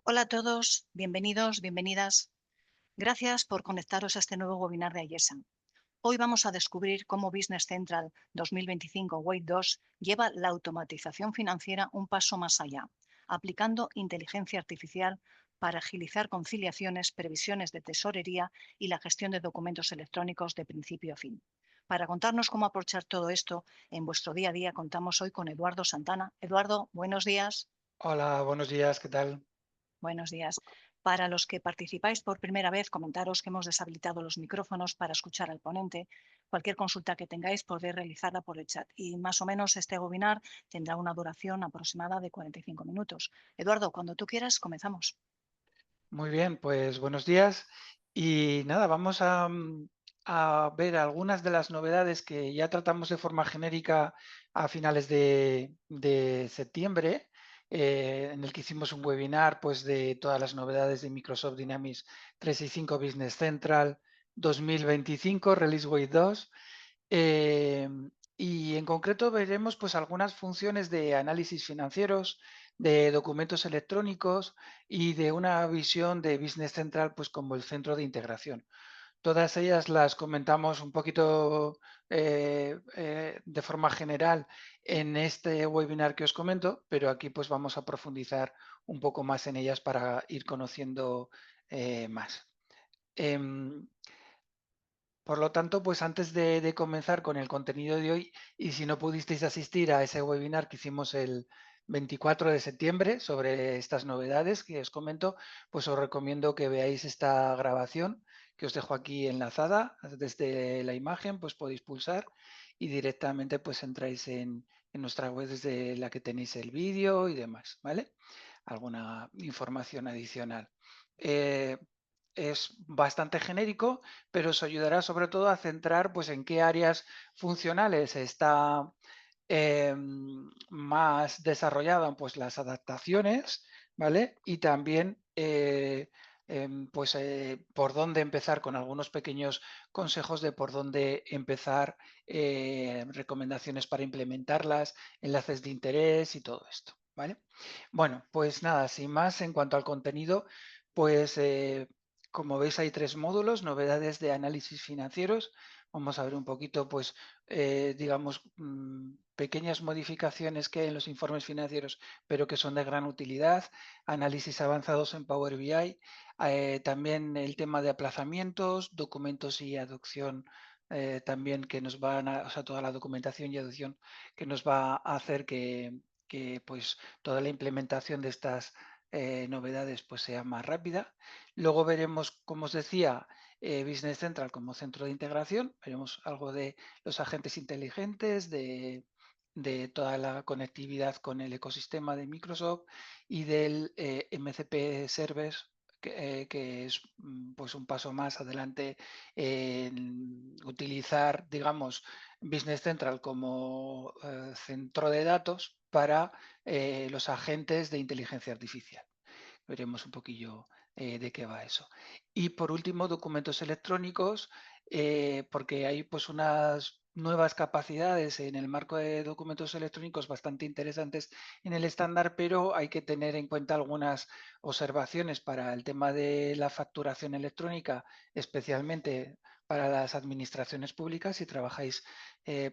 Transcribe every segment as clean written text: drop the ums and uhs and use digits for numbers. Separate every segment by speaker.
Speaker 1: Hola a todos, bienvenidos, bienvenidas. Gracias por conectaros a este nuevo webinar de IESA. Hoy vamos a descubrir cómo Business Central 2025 Wave 2 lleva la automatización financiera un paso más allá, aplicando inteligencia artificial para agilizar conciliaciones, previsiones de tesorería y la gestión de documentos electrónicos de principio a fin. Para contarnos cómo aprovechar todo esto en vuestro día a día, contamos hoy con Eduardo Santana. Eduardo, buenos días.
Speaker 2: Hola, buenos días, ¿qué tal?
Speaker 1: Buenos días. Para los que participáis por primera vez, comentaros que hemos deshabilitado los micrófonos para escuchar al ponente. Cualquier consulta que tengáis podéis realizarla por el chat y más o menos este webinar tendrá una duración aproximada de 45 minutos. Eduardo, cuando tú quieras, comenzamos.
Speaker 2: Muy bien, pues buenos días. Y nada, vamos a ver algunas de las novedades que ya tratamos de forma genérica a finales de septiembre, en el que hicimos un webinar pues, de todas las novedades de Microsoft Dynamics 365 Business Central 2025, Release Wave 2. Eh, y en concreto veremos pues algunas funciones de análisis financieros, de documentos electrónicos y de una visión de Business Central pues como el centro de integración. Todas ellas las comentamos un poquito de forma general en este webinar que os comento, pero aquí pues vamos a profundizar un poco más en ellas para ir conociendo más. Em, por lo tanto, pues antes de comenzar con el contenido de hoy, y si no pudisteis asistir a ese webinar que hicimos el 24 de septiembre sobre estas novedades que os comento, pues os recomiendo que veáis esta grabación que os dejo aquí enlazada desde la imagen, pues podéis pulsar y directamente pues entráis en nuestra web desde la que tenéis el vídeo y demás, ¿vale? Alguna información adicional. Eh, es bastante genérico, pero os ayudará sobre todo a centrar pues, en qué áreas funcionales está más desarrollada pues, las adaptaciones, ¿vale? Y también por dónde empezar con algunos pequeños consejos de por dónde empezar, recomendaciones para implementarlas, enlaces de interés y todo esto, ¿vale? Bueno, pues nada, sin más, en cuanto al contenido, pues como veis hay tres módulos, novedades de análisis financieros. Vamos a ver un poquito, pues, digamos, pequeñas modificaciones que hay en los informes financieros, pero que son de gran utilidad. Análisis avanzados en Power BI. También el tema de aplazamientos, documentos y adopción. También que nos van a, o sea, toda la documentación y adopción que nos va a hacer que pues toda la implementación de estas novedades pues sea más rápida. Luego veremos, como os decía, Business Central como centro de integración, veremos algo de los agentes inteligentes, de toda la conectividad con el ecosistema de Microsoft y del MCP Service, que es pues un paso más adelante en utilizar, digamos, Business Central como centro de datos para los agentes de inteligencia artificial. Veremos un poquillo de qué va eso. Y por último, documentos electrónicos, porque hay pues unas nuevas capacidades en el marco de documentos electrónicos bastante interesantes en el estándar, pero hay que tener en cuenta algunas observaciones para el tema de la facturación electrónica, especialmente para las administraciones públicas, si trabajáis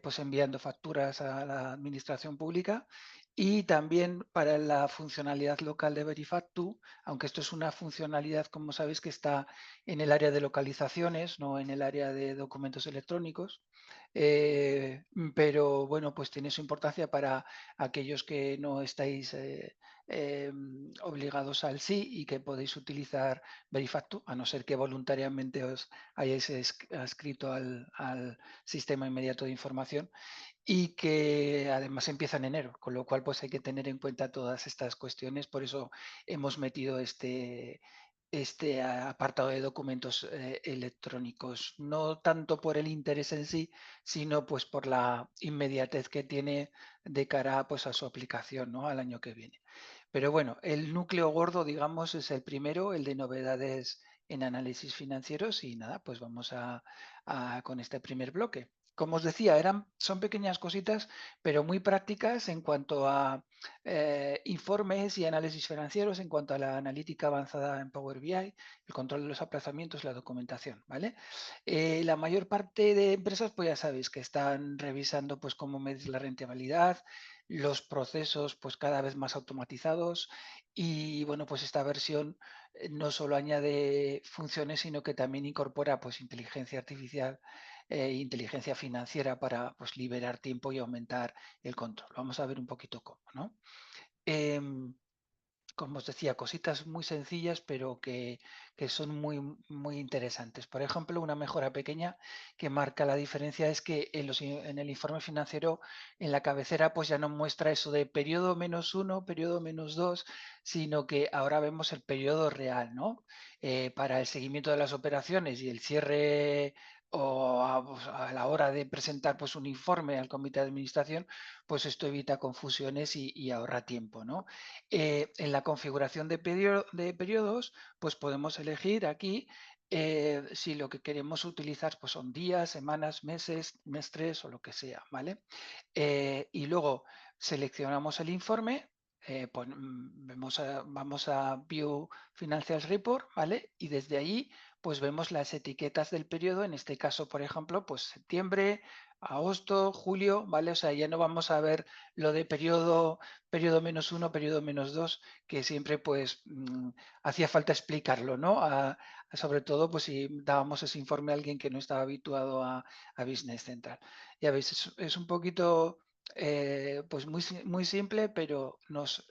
Speaker 2: pues enviando facturas a la administración pública, y también para la funcionalidad local de Verifactu, aunque esto es una funcionalidad, como sabéis, que está en el área de localizaciones, no en el área de documentos electrónicos. Pero bueno, pues tiene su importancia para aquellos que no estáis obligados al sí y que podéis utilizar Verifactu, a no ser que voluntariamente os hayáis adscrito al sistema inmediato de información, y que además empieza en enero, con lo cual pues hay que tener en cuenta todas estas cuestiones. Por eso hemos metido este apartado de documentos electrónicos, no tanto por el interés en sí, sino pues por la inmediatez que tiene de cara pues a su aplicación, ¿no? Al año que viene. Pero bueno, el núcleo gordo, digamos, es el primero, el de novedades en análisis financieros, y nada, pues vamos con este primer bloque. como os decía, son pequeñas cositas, pero muy prácticas en cuanto a informes y análisis financieros, en cuanto a la analítica avanzada en Power BI, el control de los aplazamientos, la documentación, ¿vale? La mayor parte de empresas, pues ya sabéis que están revisando pues cómo medir la rentabilidad, los procesos pues cada vez más automatizados y bueno, pues esta versión no solo añade funciones, sino que también incorpora pues inteligencia artificial inteligencia financiera para pues, liberar tiempo y aumentar el control. Vamos a ver un poquito cómo, ¿no? Em, como os decía, cositas muy sencillas, pero que son muy interesantes. Por ejemplo, una mejora pequeña que marca la diferencia es que en el informe financiero, en la cabecera, pues ya no muestra eso de periodo -1, periodo -2, sino que ahora vemos el periodo real, ¿no? Para el seguimiento de las operaciones y el cierre o pues, a la hora de presentar pues, un informe al comité de administración, pues esto evita confusiones y ahorra tiempo, ¿no? En la configuración de periodos, pues podemos elegir aquí si lo que queremos utilizar pues son días, semanas, meses, trimestres o lo que sea, ¿vale? Y luego seleccionamos el informe, vamos a View Financial Report, ¿vale? Y desde ahí pues vemos las etiquetas del periodo, en este caso, por ejemplo, pues septiembre, agosto, julio, ¿vale? O sea, ya no vamos a ver lo de periodo -1, periodo -2, que siempre pues hacía falta explicarlo, ¿no? Sobre todo pues si dábamos ese informe a alguien que no estaba habituado a Business Central. Ya veis, es un poquito pues muy simple, pero nos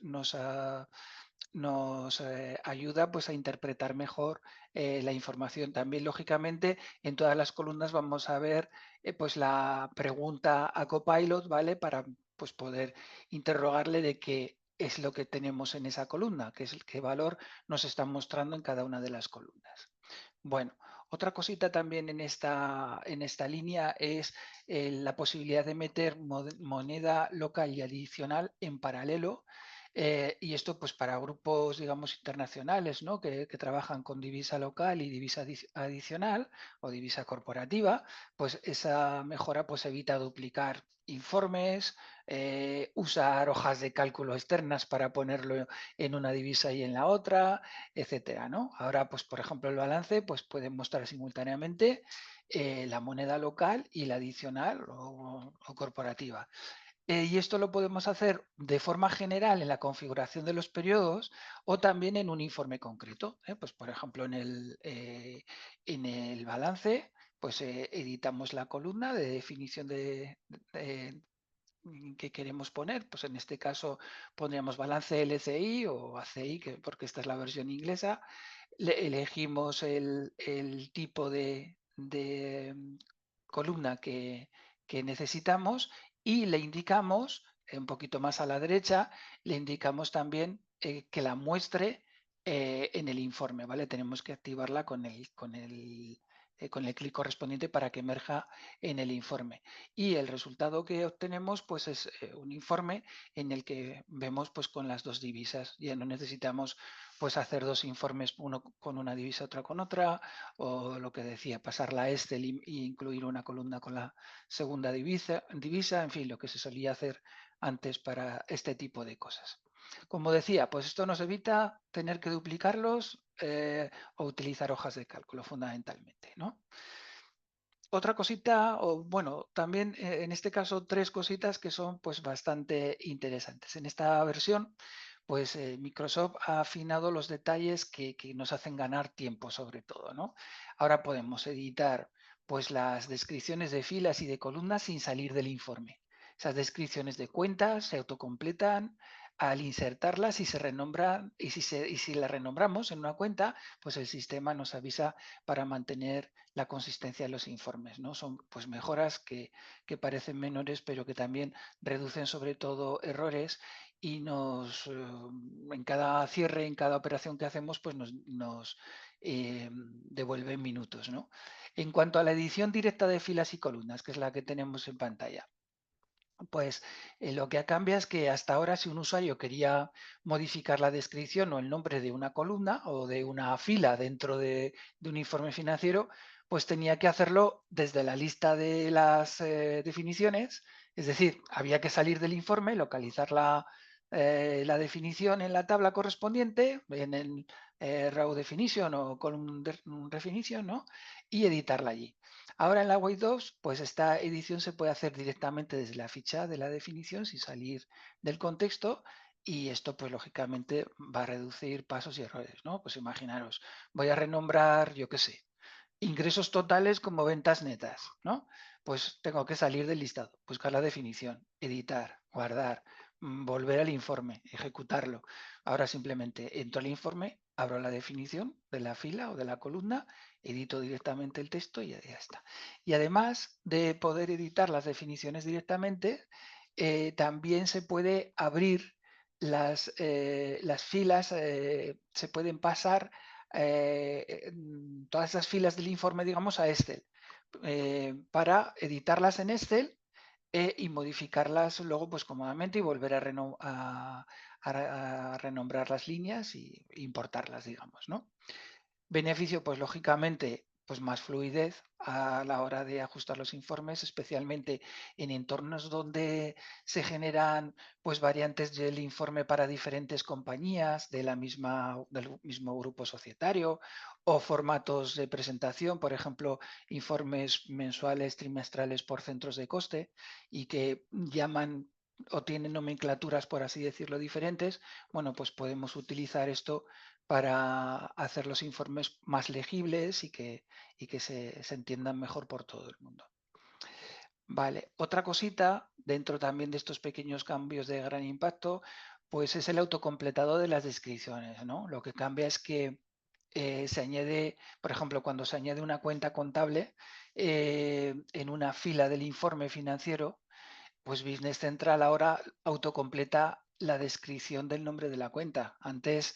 Speaker 2: ayuda pues a interpretar mejor la información. También, lógicamente, en todas las columnas vamos a ver pues la pregunta a Copilot, ¿vale? Para pues poder interrogarle de qué es lo que tenemos en esa columna, qué valor nos están mostrando en cada una de las columnas. Bueno, otra cosita también en esta línea es la posibilidad de meter moneda local y adicional en paralelo. Y esto pues para grupos, digamos, internacionales, ¿no? Que trabajan con divisa local y divisa adicional o divisa corporativa, pues esa mejora pues evita duplicar informes, usar hojas de cálculo externas para ponerlo en una divisa y en la otra, etcétera, ¿no? Ahora, pues por ejemplo, el balance pues puede mostrar simultáneamente la moneda local y la adicional o corporativa. Y esto lo podemos hacer de forma general en la configuración de los periodos o también en un informe concreto. Pues, por ejemplo, en el balance, pues editamos la columna de definición que queremos poner. Pues en este caso pondríamos balance LCI o ACI, porque esta es la versión inglesa. Elegimos el tipo de columna que necesitamos y le indicamos, un poquito más a la derecha, le indicamos también que la muestre en el informe, ¿vale? Tenemos que activarla con el clic correspondiente para que emerja en el informe. Y el resultado que obtenemos pues es un informe en el que vemos pues con las dos divisas. Ya no necesitamos pues hacer dos informes, uno con una divisa, otra con otra, o lo que decía, pasar la Excel y incluir una columna con la segunda divisa, en fin, lo que se solía hacer antes para este tipo de cosas. Como decía, pues esto nos evita tener que duplicarlos o utilizar hojas de cálculo fundamentalmente, ¿no? Otra cosita, o bueno, también en este caso tres cositas que son pues bastante interesantes. En esta versión, pues Microsoft ha afinado los detalles que nos hacen ganar tiempo sobre todo, ¿no? Ahora podemos editar pues las descripciones de filas y de columnas sin salir del informe. Esas descripciones de cuentas se autocompletan al insertarlas y se renombran, y si las renombramos en una cuenta, pues el sistema nos avisa para mantener la consistencia de los informes, ¿no? Son pues mejoras que parecen menores, pero que también reducen sobre todo errores y en cada cierre, en cada operación que hacemos, pues nos devuelven minutos, ¿no? En cuanto a la edición directa de filas y columnas, que es la que tenemos en pantalla, pues lo que cambia es que hasta ahora si un usuario quería modificar la descripción o el nombre de una columna o de una fila dentro de un informe financiero, pues tenía que hacerlo desde la lista de las definiciones, es decir, había que salir del informe, localizar la definición en la tabla correspondiente, en el row definition o column definition, ¿no? Y editarla allí. Ahora en la Wave 2, pues esta edición se puede hacer directamente desde la ficha de la definición sin salir del contexto, y esto pues lógicamente va a reducir pasos y errores, ¿no? Pues imaginaros, voy a renombrar, yo qué sé, ingresos totales como ventas netas, ¿no? Pues tengo que salir del listado, buscar la definición, editar, guardar, volver al informe, ejecutarlo. Ahora simplemente entro al informe, abro la definición de la fila o de la columna, edito directamente el texto y ya está. Y además de poder editar las definiciones directamente, también se puede abrir las filas, se pueden pasar todas esas filas del informe, digamos, a Excel, para editarlas en Excel y modificarlas luego pues cómodamente y volver a renombrar las líneas y importarlas, digamos, ¿no? Beneficio, pues lógicamente, pues más fluidez a la hora de ajustar los informes, especialmente en entornos donde se generan pues variantes del informe para diferentes compañías del mismo grupo societario o formatos de presentación, por ejemplo, informes mensuales, trimestrales por centros de coste y que llaman o tienen nomenclaturas, por así decirlo, diferentes. Bueno, pues podemos utilizar esto para hacer los informes más legibles y que se entiendan mejor por todo el mundo. Vale, otra cosita dentro también de estos pequeños cambios de gran impacto, pues es el autocompletado de las descripciones, ¿no? Lo que cambia es que se añade, por ejemplo, cuando se añade una cuenta contable en una fila del informe financiero, pues Business Central ahora autocompleta la descripción del nombre de la cuenta. Antes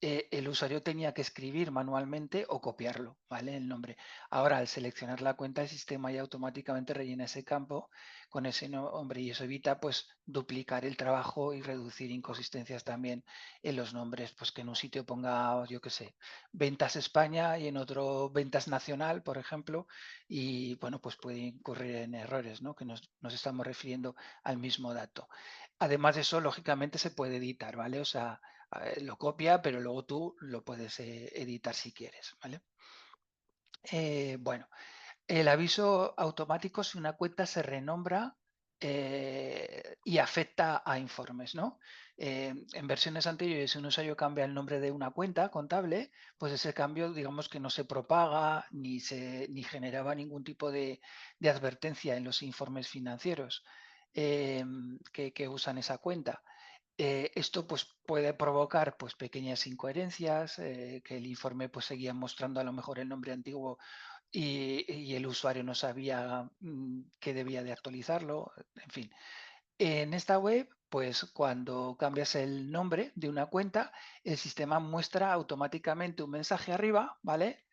Speaker 2: el usuario tenía que escribir manualmente o copiarlo, ¿vale? El nombre. Ahora, al seleccionar la cuenta, el sistema ya automáticamente rellena ese campo con ese nombre y eso evita pues duplicar el trabajo y reducir inconsistencias también en los nombres, pues que en un sitio ponga, yo qué sé, Ventas España y en otro Ventas Nacional, por ejemplo, y bueno, pues puede incurrir en errores, ¿no? Que nos estamos refiriendo al mismo dato. Además de eso, lógicamente se puede editar, ¿vale? O sea, lo copia, pero luego tú lo puedes editar si quieres, ¿vale? Bueno, el aviso automático si una cuenta se renombra y afecta a informes, ¿no? En versiones anteriores, si un usuario cambia el nombre de una cuenta contable, pues ese cambio, digamos que no se propaga ni generaba ningún tipo de advertencia en los informes financieros que usan esa cuenta. Esto pues, puede provocar pues, pequeñas incoherencias, que el informe pues, seguía mostrando a lo mejor el nombre antiguo y el usuario no sabía que debía de actualizarlo, en fin. En esta web, pues cuando cambias el nombre de una cuenta, el sistema muestra automáticamente un mensaje arriba, ¿vale?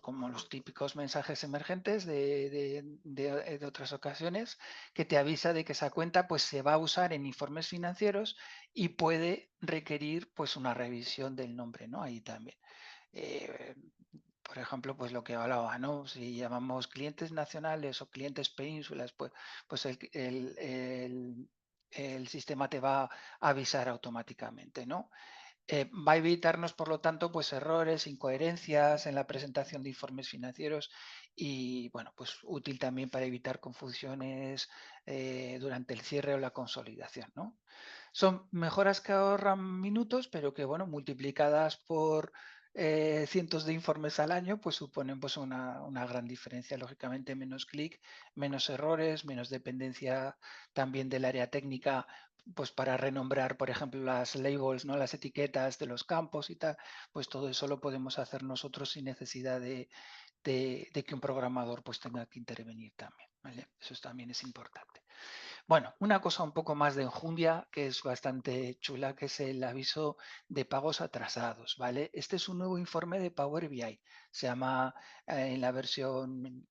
Speaker 2: Como los típicos mensajes emergentes de otras ocasiones, que te avisa de que esa cuenta pues, se va a usar en informes financieros y puede requerir pues, una revisión del nombre, ¿no? Ahí también. Eh, por ejemplo, pues lo que hablaba, ¿no? Si llamamos clientes nacionales o clientes penínsulas, pues el sistema te va a avisar automáticamente, ¿no? Va a evitarnos, por lo tanto, pues errores, incoherencias en la presentación de informes financieros y, bueno, pues útil también para evitar confusiones durante el cierre o la consolidación, ¿no? Son mejoras que ahorran minutos, pero que, bueno, multiplicadas por cientos de informes al año, pues suponen pues una gran diferencia. Lógicamente, menos clic, menos errores, menos dependencia también del área técnica, pues para renombrar, por ejemplo, las labels, ¿no? Las etiquetas de los campos y tal, pues todo eso lo podemos hacer nosotros sin necesidad de que un programador pues tenga que intervenir también, ¿vale? Eso también es importante. Bueno, una cosa un poco más de enjundia que es bastante chula, que es el aviso de pagos atrasados, ¿vale? Este es un nuevo informe de Power BI. Se llama en la versión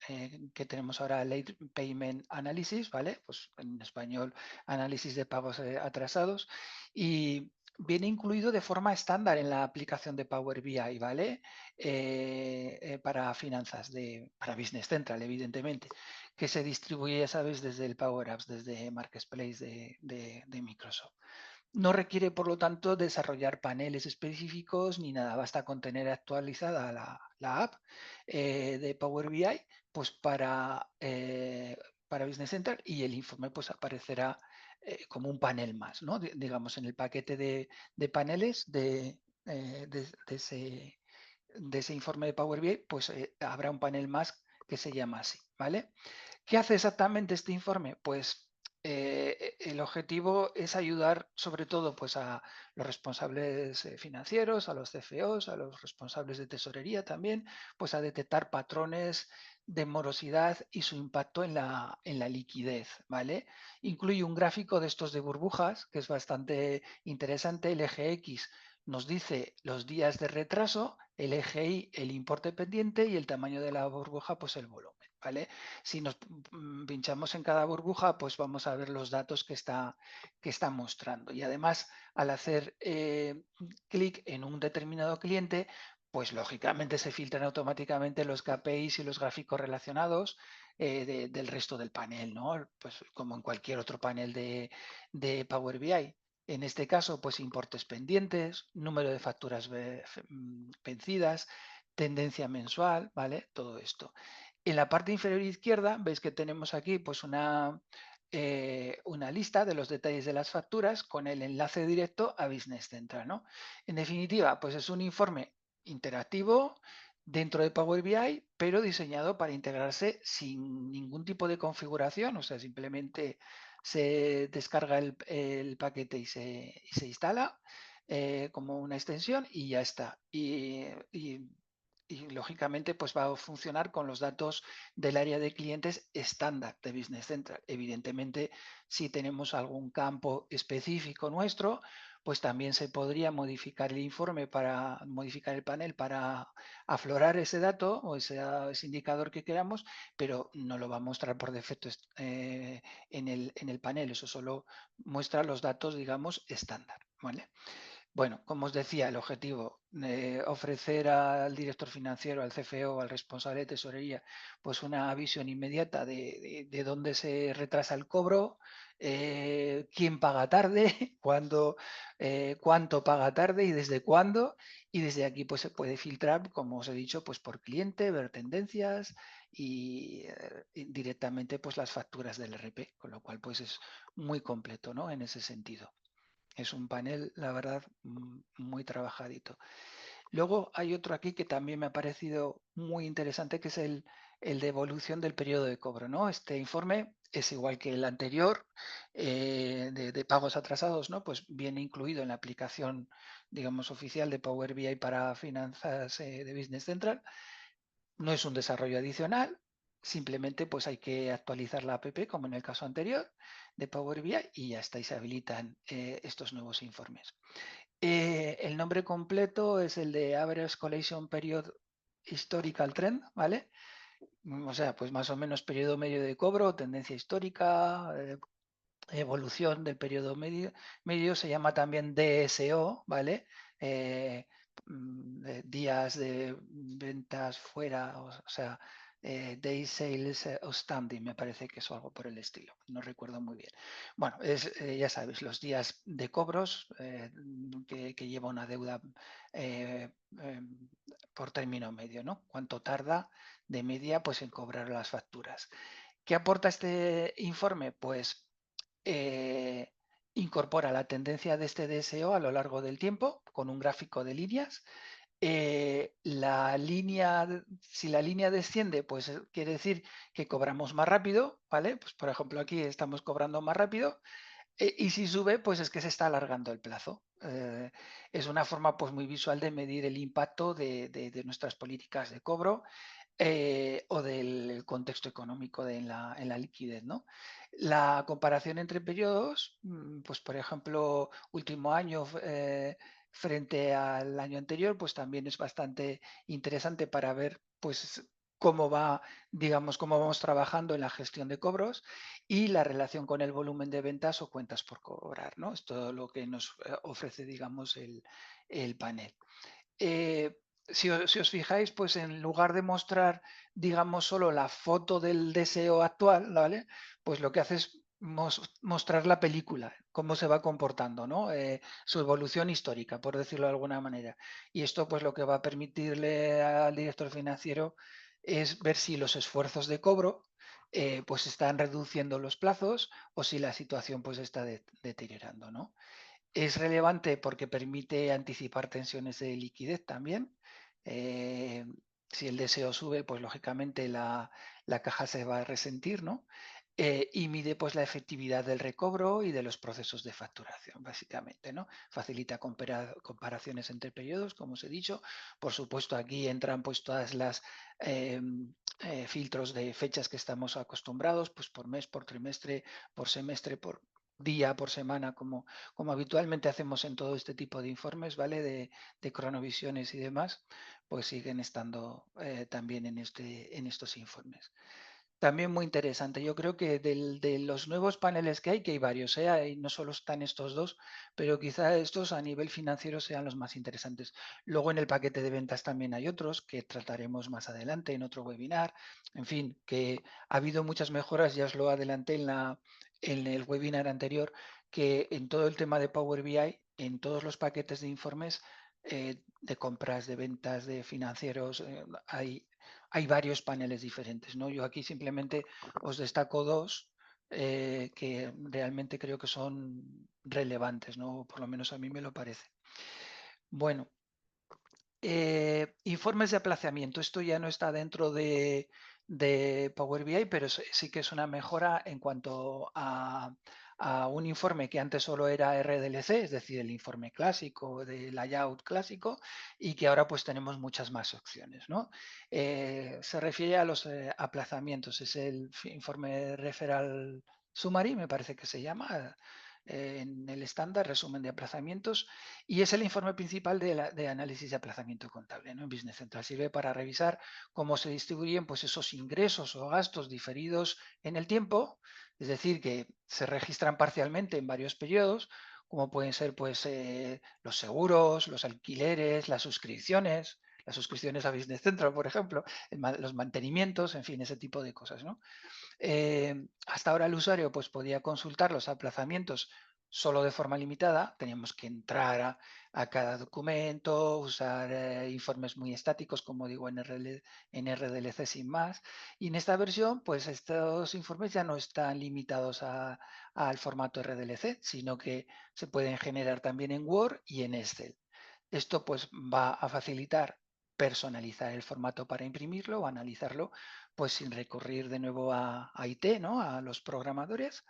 Speaker 2: que tenemos ahora Late Payment Analysis, ¿vale? Pues en español, análisis de pagos atrasados. Y Viene incluido de forma estándar en la aplicación de Power BI, ¿vale? Para finanzas, para Business Central, evidentemente, que se distribuye, ya sabes, desde el Power Apps, desde Marketplace de Microsoft. No requiere, por lo tanto, desarrollar paneles específicos ni nada. Basta con tener actualizada la app de Power BI pues para Business Center, y el informe pues aparecerá como un panel más, ¿no? Digamos, en el paquete de paneles de ese informe de Power BI, pues habrá un panel más que se llama así, ¿vale? ¿Qué hace exactamente este informe? Pues el objetivo es ayudar sobre todo pues, a los responsables financieros, a los CFOs, a los responsables de tesorería también, pues a detectar patrones de morosidad y su impacto en la liquidez, ¿vale? Incluye un gráfico de estos de burbujas, que es bastante interesante. El eje X nos dice los días de retraso, el eje Y el importe pendiente y el tamaño de la burbuja, pues el volumen, ¿vale? Si nos pinchamos en cada burbuja, pues vamos a ver los datos que está mostrando. Y además, al hacer clic en un determinado cliente, pues lógicamente se filtran automáticamente los KPIs y los gráficos relacionados del resto del panel, ¿no? Pues como en cualquier otro panel de Power BI. En este caso, pues importes pendientes, número de facturas vencidas, tendencia mensual, ¿vale? Todo esto. En la parte inferior izquierda veis que tenemos aquí pues una lista de los detalles de las facturas con el enlace directo a Business Central, ¿no? En definitiva, pues es un informe interactivo dentro de Power BI, pero diseñado para integrarse sin ningún tipo de configuración, o sea, simplemente se descarga el paquete y se instala como una extensión y ya está. Y lógicamente pues va a funcionar con los datos del área de clientes estándar de Business Central. Evidentemente, si tenemos algún campo específico nuestro, pues también se podría modificar el informe para modificar el panel para aflorar ese dato o ese indicador que queramos, pero no lo va a mostrar por defecto en el panel. Eso solo muestra los datos, digamos, estándar, ¿vale? Bueno, como os decía, el objetivo, ofrecer al director financiero, al CFO, al responsable de tesorería, pues una visión inmediata de dónde se retrasa el cobro, quién paga tarde, cuándo, cuánto paga tarde y desde cuándo. Y desde aquí pues se puede filtrar, como os he dicho, pues por cliente, ver tendencias y directamente pues las facturas del RP, con lo cual pues es muy completo, ¿no? En ese sentido. Es un panel, la verdad, muy trabajadito. Luego hay otro aquí que también me ha parecido muy interesante, que es el de evolución del periodo de cobro, ¿no? Este informe es igual que el anterior de pagos atrasados, ¿no? Pues viene incluido en la aplicación, digamos, oficial de Power BI para finanzas de Business Central. No es un desarrollo adicional, simplemente pues hay que actualizar la app como en el caso anterior de Power BI y ya está, y se habilitan estos nuevos informes. El nombre completo es el de Average Collection Period Historical Trend, ¿vale? O sea, pues más o menos periodo medio de cobro, tendencia histórica, evolución del periodo medio se llama también DSO, ¿vale? Días de ventas fuera, o sea, Day Sales Outstanding, me parece que es algo por el estilo, no recuerdo muy bien. Bueno, ya sabéis, los días de cobros que lleva una deuda eh, eh, por término medio, ¿no? ¿Cuánto tarda de media pues en cobrar las facturas? ¿Qué aporta este informe? Pues eh, incorpora la tendencia de este DSO a lo largo del tiempo con un gráfico de líneas. Si la línea desciende, pues quiere decir que cobramos más rápido, ¿vale? Pues por ejemplo aquí estamos cobrando más rápido. Y si sube, pues es que se está alargando el plazo. Es una forma pues muy visual de medir el impacto de nuestras políticas de cobro o del contexto económico en la liquidez, ¿no? La comparación entre periodos, pues por ejemplo, último año frente al año anterior, pues también es bastante interesante para ver pues cómo va, digamos, cómo vamos trabajando en la gestión de cobros y la relación con el volumen de ventas o cuentas por cobrar, ¿no? Es todo lo que nos ofrece, digamos, el panel. Eh, si os fijáis, pues en lugar de mostrar, digamos, solo la foto del deseo actual, ¿vale? Pues lo que hace es mostrar la película, cómo se va comportando, ¿no? Su evolución histórica, por decirlo de alguna manera. Y esto, pues lo que va a permitirle al director financiero es ver si los esfuerzos de cobro pues están reduciendo los plazos o si la situación pues está deteriorando, ¿no? Es relevante porque permite anticipar tensiones de liquidez también. Eh, si el deseo sube, pues lógicamente la caja se va a resentir, ¿no? Y mide pues la efectividad del recobro y de los procesos de facturación, básicamente, ¿no? Facilita comparaciones entre periodos, como os he dicho. Por supuesto, aquí entran pues todas las filtros de fechas que estamos acostumbrados, pues por mes, por trimestre, por semestre, por día, por semana, como habitualmente hacemos en todo este tipo de informes, ¿vale? De cronovisiones y demás, pues siguen estando también en estos informes. También muy interesante. Yo creo que de los nuevos paneles que hay varios, ¿eh? No solo están estos dos, pero quizá estos a nivel financiero sean los más interesantes. Luego en el paquete de ventas también hay otros que trataremos más adelante en otro webinar. En fin, que ha habido muchas mejoras, ya os lo adelanté en el webinar anterior, que en todo el tema de Power BI, en todos los paquetes de informes de compras, de ventas, de financieros, hay varios paneles diferentes, ¿no? Yo aquí simplemente os destaco dos que realmente creo que son relevantes, ¿no? Por lo menos a mí me lo parece. Bueno, informes de aplazamiento. Esto ya no está dentro de Power BI, pero sí que es una mejora en cuanto a un informe que antes solo era RDLC, es decir, el informe clásico, de layout clásico, y que ahora pues tenemos muchas más opciones, ¿no? Se refiere a los aplazamientos, es el informe referral summary, me parece que se llama, en el estándar, resumen de aplazamientos, y es el informe principal de análisis de aplazamiento contable, ¿no? En Business Central sirve para revisar cómo se distribuyen pues, esos ingresos o gastos diferidos en el tiempo, es decir, que se registran parcialmente en varios periodos, como pueden ser pues, los seguros, los alquileres, las suscripciones a Business Central, por ejemplo, los mantenimientos, en fin, ese tipo de cosas, ¿no? Hasta ahora el usuario pues, podía consultar los aplazamientos solo de forma limitada, teníamos que entrar a cada documento, usar informes muy estáticos, como digo, en RDLC sin más. Y en esta versión, pues estos informes ya no están limitados al formato RDLC, sino que se pueden generar también en Word y en Excel. Esto pues va a facilitar personalizar el formato para imprimirlo o analizarlo pues sin recurrir de nuevo a IT, ¿no? A los programadores.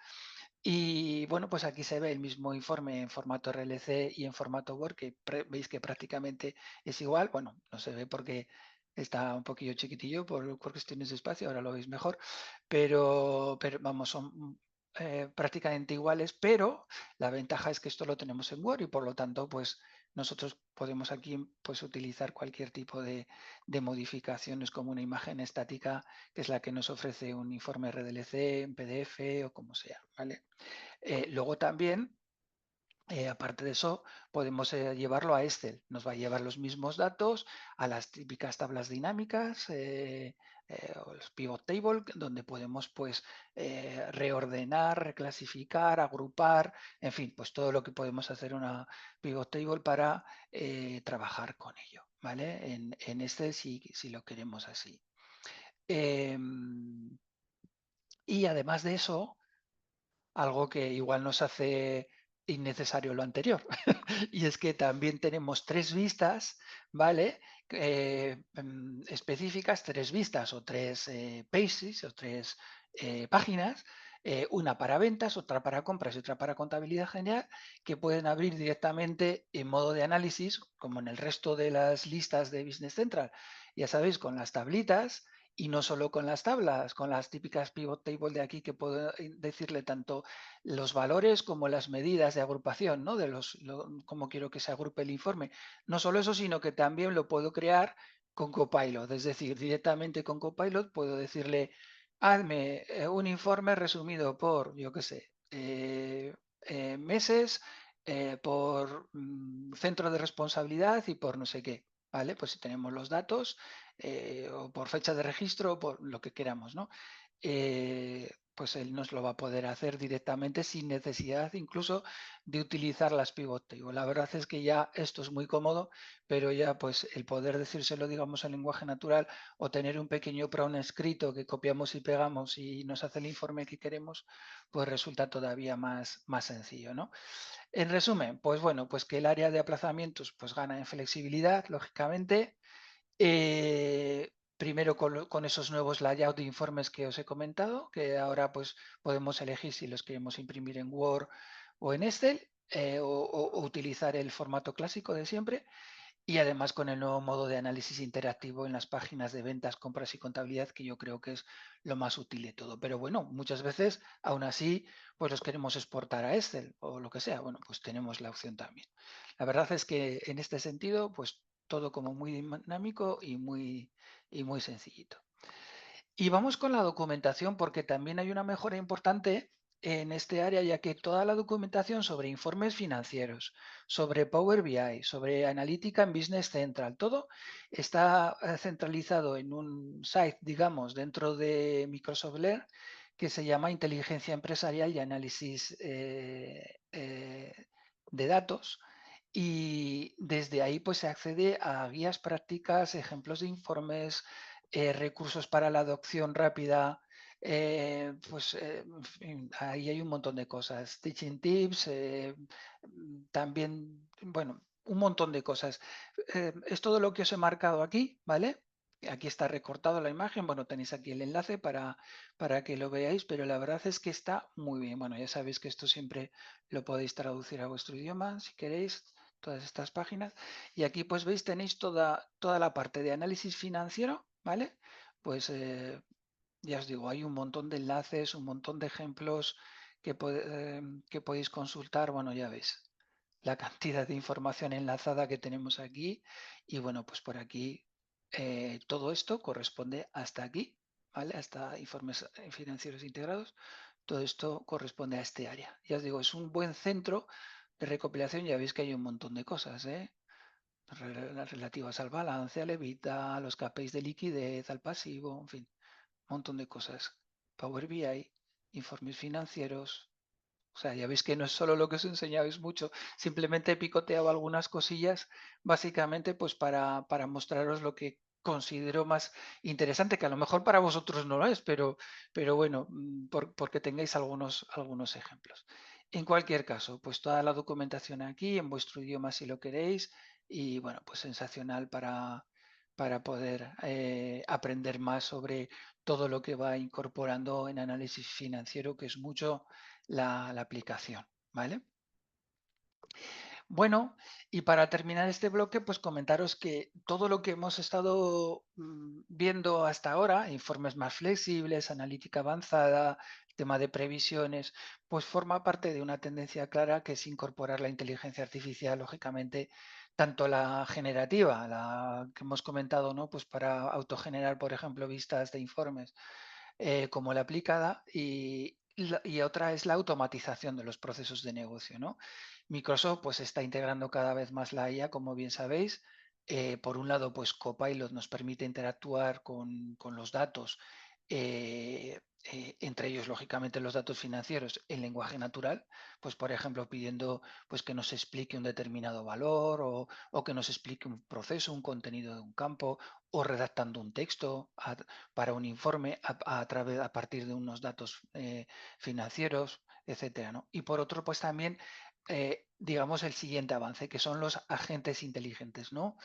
Speaker 2: Y bueno, pues aquí se ve el mismo informe en formato RLC y en formato Word, que veis que prácticamente es igual. Bueno, no se ve porque está un poquillo chiquitillo por cuestiones de espacio, ahora lo veis mejor, pero vamos, son prácticamente iguales, pero la ventaja es que esto lo tenemos en Word y por lo tanto, pues nosotros podemos aquí pues utilizar cualquier tipo de modificaciones como una imagen estática, que es la que nos ofrece un informe RDLC en PDF o como sea, ¿vale? Luego también, aparte de eso, podemos llevarlo a Excel. Nos va a llevar los mismos datos a las típicas tablas dinámicas o los pivot table, donde podemos pues reordenar, reclasificar, agrupar, en fin, pues todo lo que podemos hacer una pivot table para trabajar con ello, ¿vale? En Excel si lo queremos así. Y además de eso, algo que igual nos hace innecesario lo anterior. Y es que también tenemos tres vistas, ¿vale? Específicas, tres vistas o tres pages o tres páginas, una para ventas, otra para compras y otra para contabilidad general, que pueden abrir directamente en modo de análisis, como en el resto de las listas de Business Central. Ya sabéis, con las tablitas y no solo con las tablas, con las típicas pivot table de aquí que puedo decirle tanto los valores como las medidas de agrupación, ¿no? Cómo quiero que se agrupe el informe. No solo eso, sino que también lo puedo crear con Copilot, es decir, directamente con Copilot puedo decirle, hazme un informe resumido por, yo qué sé, meses, por centro de responsabilidad y por no sé qué, ¿vale? Pues si tenemos los datos, o por fecha de registro, o por lo que queramos, ¿no? Pues él nos lo va a poder hacer directamente sin necesidad incluso de utilizar las pivot table. La verdad es que ya esto es muy cómodo, pero ya pues el poder decírselo, digamos, en lenguaje natural o tener un pequeño prompt escrito que copiamos y pegamos y nos hace el informe que queremos, pues resulta todavía más sencillo, ¿no? En resumen, pues bueno, pues que el área de aplazamientos pues gana en flexibilidad, lógicamente. Primero con esos nuevos layout de informes que os he comentado, que ahora pues podemos elegir si los queremos imprimir en Word o en Excel, o utilizar el formato clásico de siempre. Y además con el nuevo modo de análisis interactivo en las páginas de ventas, compras y contabilidad, que yo creo que es lo más útil de todo. Pero bueno, muchas veces, aún así, pues los queremos exportar a Excel o lo que sea. Bueno, pues tenemos la opción también. La verdad es que en este sentido, pues todo como muy dinámico y muy sencillito. Y vamos con la documentación porque también hay una mejora importante en este área, ya que toda la documentación sobre informes financieros, sobre Power BI, sobre analítica en Business Central, todo está centralizado en un site, digamos, dentro de Microsoft Learn que se llama Inteligencia Empresarial y Análisis de Datos. Y desde ahí pues se accede a guías prácticas, ejemplos de informes, recursos para la adopción rápida, en fin, ahí hay un montón de cosas, teaching tips, también, bueno, un montón de cosas. Es todo lo que os he marcado aquí, ¿vale? Aquí está recortado la imagen, bueno, tenéis aquí el enlace para que lo veáis, pero la verdad es que está muy bien. Bueno, ya sabéis que esto siempre lo podéis traducir a vuestro idioma, si queréis, todas estas páginas. Y aquí pues veis, tenéis toda la parte de análisis financiero, ¿vale? Pues ya os digo, hay un montón de enlaces, un montón de ejemplos que podéis consultar. Bueno, ya veis la cantidad de información enlazada que tenemos aquí. Y bueno, pues por aquí todo esto corresponde hasta aquí, ¿vale? Hasta informes financieros integrados. Todo esto corresponde a este área. Ya os digo, es un buen centro de recopilación. Ya veis que hay un montón de cosas, ¿eh? Las relativas al balance, al EBITDA, a los KPIs de liquidez, al pasivo, en fin, un montón de cosas. Power BI, informes financieros. O sea, ya veis que no es solo lo que os he enseñado, es mucho. Simplemente he picoteado algunas cosillas, básicamente pues para mostraros lo que considero más interesante, que a lo mejor para vosotros no lo es, pero bueno, porque tengáis algunos ejemplos. En cualquier caso, pues toda la documentación aquí en vuestro idioma si lo queréis y bueno, pues sensacional para poder aprender más sobre todo lo que va incorporando en análisis financiero, que es mucho la aplicación, ¿vale? Bueno, y para terminar este bloque, pues comentaros que todo lo que hemos estado viendo hasta ahora, informes más flexibles, analítica avanzada, tema de previsiones, pues forma parte de una tendencia clara que es incorporar la inteligencia artificial, lógicamente, tanto la generativa, la que hemos comentado, ¿no? Pues para autogenerar, por ejemplo, vistas de informes, como la aplicada, y otra es la automatización de los procesos de negocio, ¿no? Microsoft pues está integrando cada vez más la IA, como bien sabéis. Por un lado, pues Copilot nos permite interactuar con los datos, entre ellos, lógicamente, los datos financieros en lenguaje natural, pues por ejemplo, pidiendo pues que nos explique un determinado valor o que nos explique un proceso, un contenido de un campo, o redactando un texto para un informe a partir de unos datos financieros, etcétera, ¿no? Y por otro, pues también digamos, el siguiente avance, que son los agentes inteligentes, ¿no?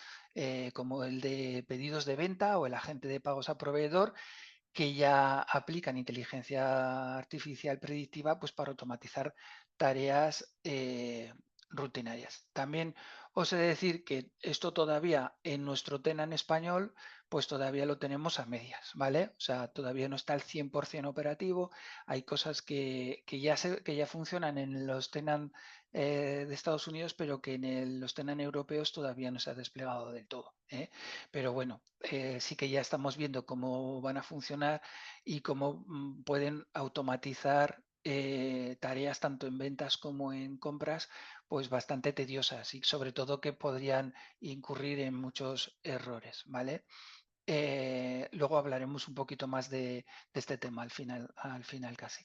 Speaker 2: Como el de pedidos de venta o el agente de pagos a proveedor, que ya aplican inteligencia artificial predictiva pues, para automatizar tareas rutinarias. También os he de decir que esto todavía en nuestro TENA en español, pues todavía lo tenemos a medias, ¿vale? O sea, todavía no está al 100% operativo. Hay cosas que ya funcionan en los TENAN de Estados Unidos, pero que en los TENAN europeos todavía no se ha desplegado del todo, ¿eh? Pero bueno, sí que ya estamos viendo cómo van a funcionar y cómo pueden automatizar tareas tanto en ventas como en compras, pues bastante tediosas y sobre todo que podrían incurrir en muchos errores, ¿vale? Luego hablaremos un poquito más de este tema al final casi.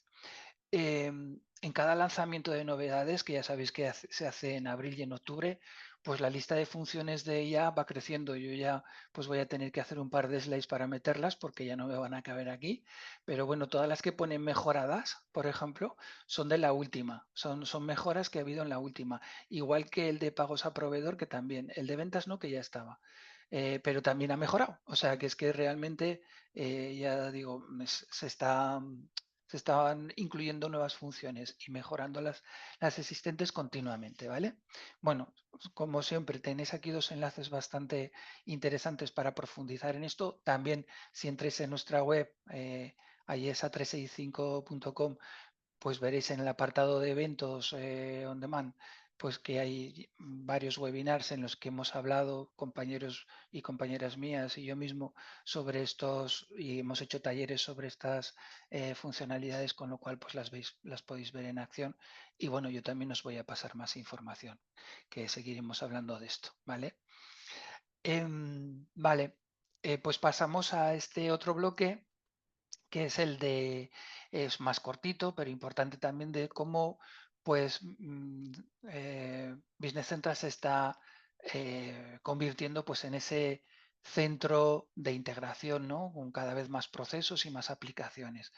Speaker 2: En cada lanzamiento de novedades, que ya sabéis que se hace en abril y en octubre, pues la lista de funciones de IA va creciendo. Yo ya pues voy a tener que hacer un par de slides para meterlas porque ya no me van a caber aquí. Pero bueno, todas las que ponen mejoradas, por ejemplo, son de la última. Son mejoras que ha habido en la última. Igual que el de pagos a proveedor, que también. El de ventas no, que ya estaba. Pero también ha mejorado. O sea, que es que realmente, ya digo, se estaban incluyendo nuevas funciones y mejorando las existentes continuamente, ¿vale? Bueno, como siempre, tenéis aquí dos enlaces bastante interesantes para profundizar en esto. También, si entréis en nuestra web, ayesa365.com, pues veréis en el apartado de eventos on demand, pues que hay varios webinars en los que hemos hablado, compañeros y compañeras mías y yo mismo, sobre estos, y hemos hecho talleres sobre estas funcionalidades, con lo cual pues las podéis ver en acción. Y bueno, yo también os voy a pasar más información, que seguiremos hablando de esto, ¿vale? Vale, pues pasamos a este otro bloque, que es es más cortito, pero importante también, de cómo pues Business Central se está convirtiendo pues en ese centro de integración, ¿no? Con cada vez más procesos y más aplicaciones.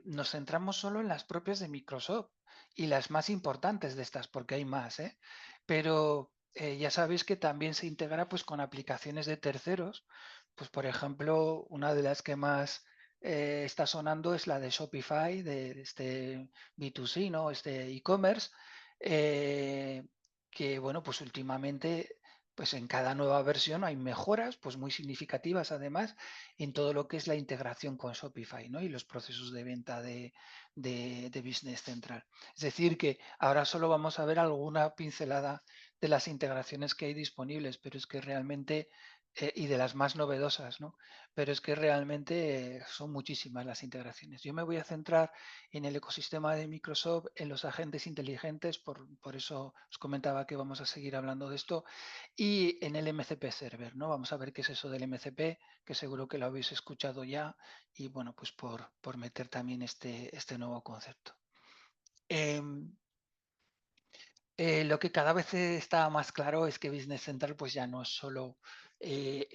Speaker 2: Nos centramos solo en las propias de Microsoft y las más importantes de estas, porque hay más, ¿eh? Pero ya sabéis que también se integra pues con aplicaciones de terceros. Pues por ejemplo, una de las que más está sonando es la de Shopify, de este B2C, ¿no? Este e-commerce, eh, que bueno, pues últimamente, pues en cada nueva versión hay mejoras, pues muy significativas además, en todo lo que es la integración con Shopify, ¿no? Y los procesos de venta de Business Central. Es decir, que ahora solo vamos a ver alguna pincelada de las integraciones que hay disponibles, pero es que realmente, y de las más novedosas, ¿no? Pero es que realmente son muchísimas las integraciones. Yo me voy a centrar en el ecosistema de Microsoft, en los agentes inteligentes, por eso os comentaba que vamos a seguir hablando de esto, y en el MCP Server, ¿no? Vamos a ver qué es eso del MCP, que seguro que lo habéis escuchado ya, y bueno, pues por meter también este nuevo concepto. Em, lo que cada vez está más claro es que Business Central pues ya no es solo el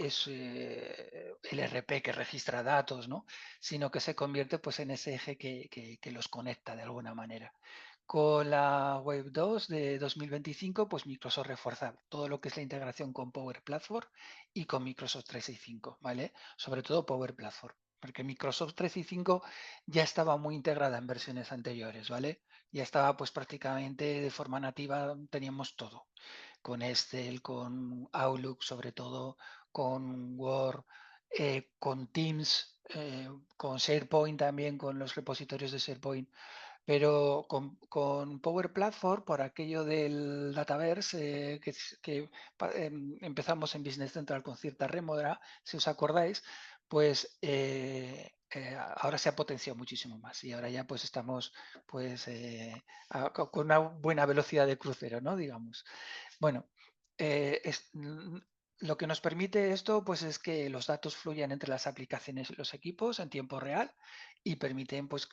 Speaker 2: RP que registra datos, ¿no? Sino que se convierte pues en ese eje que los conecta de alguna manera. Con la Wave 2 de 2025, pues Microsoft refuerza todo lo que es la integración con Power Platform y con Microsoft 365, ¿vale? Sobre todo Power Platform, porque Microsoft 365 ya estaba muy integrada en versiones anteriores, ¿vale? Ya estaba pues prácticamente de forma nativa, teníamos todo, con Excel, con Outlook sobre todo, con Word, con Teams, con SharePoint también, con los repositorios de SharePoint, pero con Power Platform, por aquello del Dataverse, empezamos en Business Central con cierta rémora, si os acordáis, pues ahora se ha potenciado muchísimo más y ahora ya pues estamos pues con una buena velocidad de crucero, ¿no? Digamos. Bueno, lo que nos permite esto pues es que los datos fluyan entre las aplicaciones y los equipos en tiempo real y permiten pues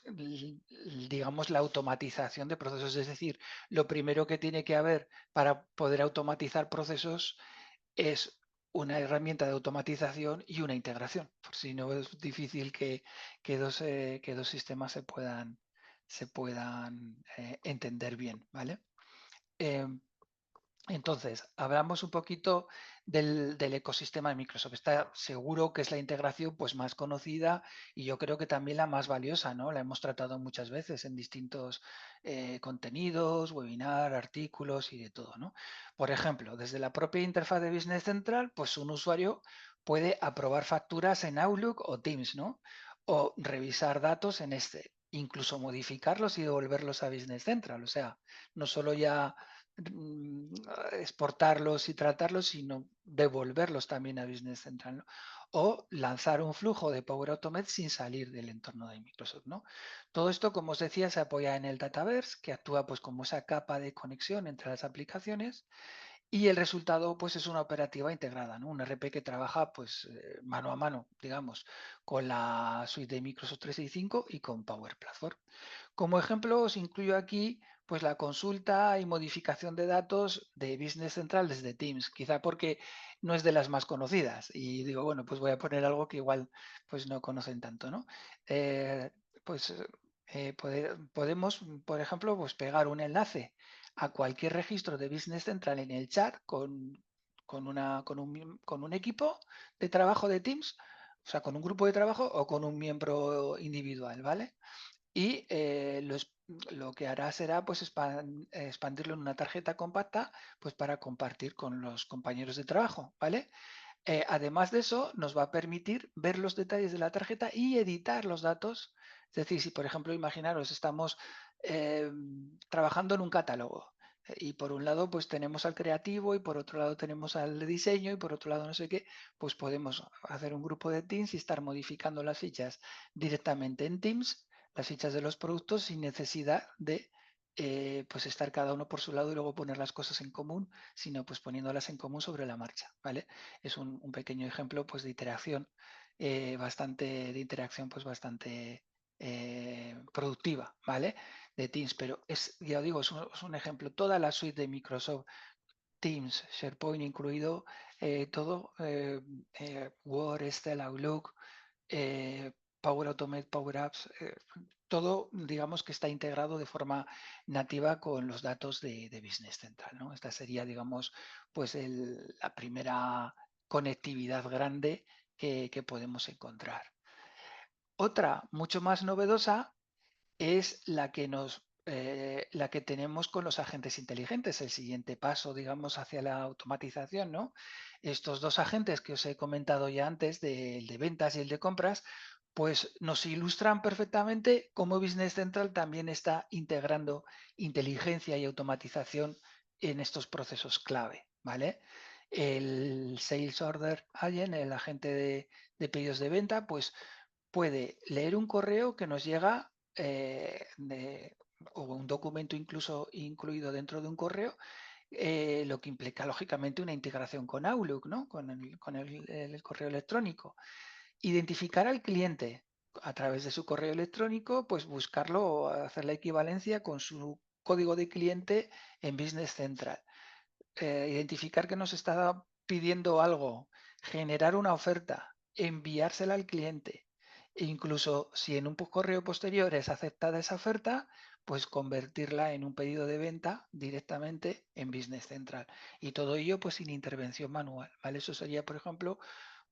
Speaker 2: digamos la automatización de procesos. Es decir, lo primero que tiene que haber para poder automatizar procesos es una herramienta de automatización y una integración, por si no es difícil que dos sistemas se puedan entender bien, ¿vale? Entonces, hablamos un poquito del ecosistema de Microsoft. Está seguro que es la integración pues, más conocida y yo creo que también la más valiosa, ¿no? La hemos tratado muchas veces en distintos contenidos, webinar, artículos y de todo, ¿no? Por ejemplo, desde la propia interfaz de Business Central, pues un usuario puede aprobar facturas en Outlook o Teams, ¿no? O revisar datos en este, incluso modificarlos y devolverlos a Business Central. O sea, no solo ya mm, exportarlos y tratarlos, sino devolverlos también a Business Central, ¿no? O lanzar un flujo de Power Automate sin salir del entorno de Microsoft, ¿no? Todo esto, como os decía, se apoya en el Dataverse, que actúa pues como esa capa de conexión entre las aplicaciones y el resultado pues es una operativa integrada, ¿no? Un RP que trabaja pues mano a mano, digamos, con la suite de Microsoft 365 y con Power Platform. Como ejemplo, os incluyo aquí pues la consulta y modificación de datos de Business Central desde Teams, quizá porque no es de las más conocidas y digo, bueno, pues voy a poner algo que igual pues no conocen tanto, ¿no? Eh, pues podemos, por ejemplo, pues pegar un enlace a cualquier registro de Business Central en el chat con un equipo de trabajo de Teams, o sea, con un grupo de trabajo o con un miembro individual, ¿vale? Y lo que hará será pues expandirlo en una tarjeta compacta pues para compartir con los compañeros de trabajo, ¿vale? Además de eso, nos va a permitir ver los detalles de la tarjeta y editar los datos. Es decir, si por ejemplo, imaginaros, estamos eh, trabajando en un catálogo y por un lado pues tenemos al creativo y por otro lado tenemos al de diseño y por otro lado no sé qué, pues podemos hacer un grupo de Teams y estar modificando las fichas directamente en Teams, las fichas de los productos sin necesidad de pues estar cada uno por su lado y luego poner las cosas en común, sino pues poniéndolas en común sobre la marcha, ¿vale? Es un pequeño ejemplo pues, de iteración, de interacción pues, bastante productiva, ¿vale? De Teams, pero ya digo, es un ejemplo. Toda la suite de Microsoft Teams, SharePoint incluido, todo, Word, Excel, Outlook, Power Automate, Power Apps, todo, digamos que está integrado de forma nativa con los datos de Business Central, ¿no? Esta sería, digamos, pues la primera conectividad grande que podemos encontrar. Otra, mucho más novedosa, es la que tenemos con los agentes inteligentes, el siguiente paso, digamos, hacia la automatización, ¿no? Estos dos agentes que os he comentado ya antes, el de ventas y el de compras, pues nos ilustran perfectamente cómo Business Central también está integrando inteligencia y automatización en estos procesos clave, ¿vale? El Sales Order Agent, el agente de pedidos de venta, pues puede leer un correo que nos llega o un documento incluso incluido dentro de un correo, lo que implica lógicamente una integración con Outlook, ¿no? El correo electrónico. Identificar al cliente a través de su correo electrónico, pues buscarlo o hacer la equivalencia con su código de cliente en Business Central. Identificar que nos está pidiendo algo, generar una oferta, enviársela al cliente e incluso si en un correo posterior es aceptada esa oferta, pues convertirla en un pedido de venta directamente en Business Central. Y todo ello pues sin intervención manual, ¿vale? Eso sería, por ejemplo,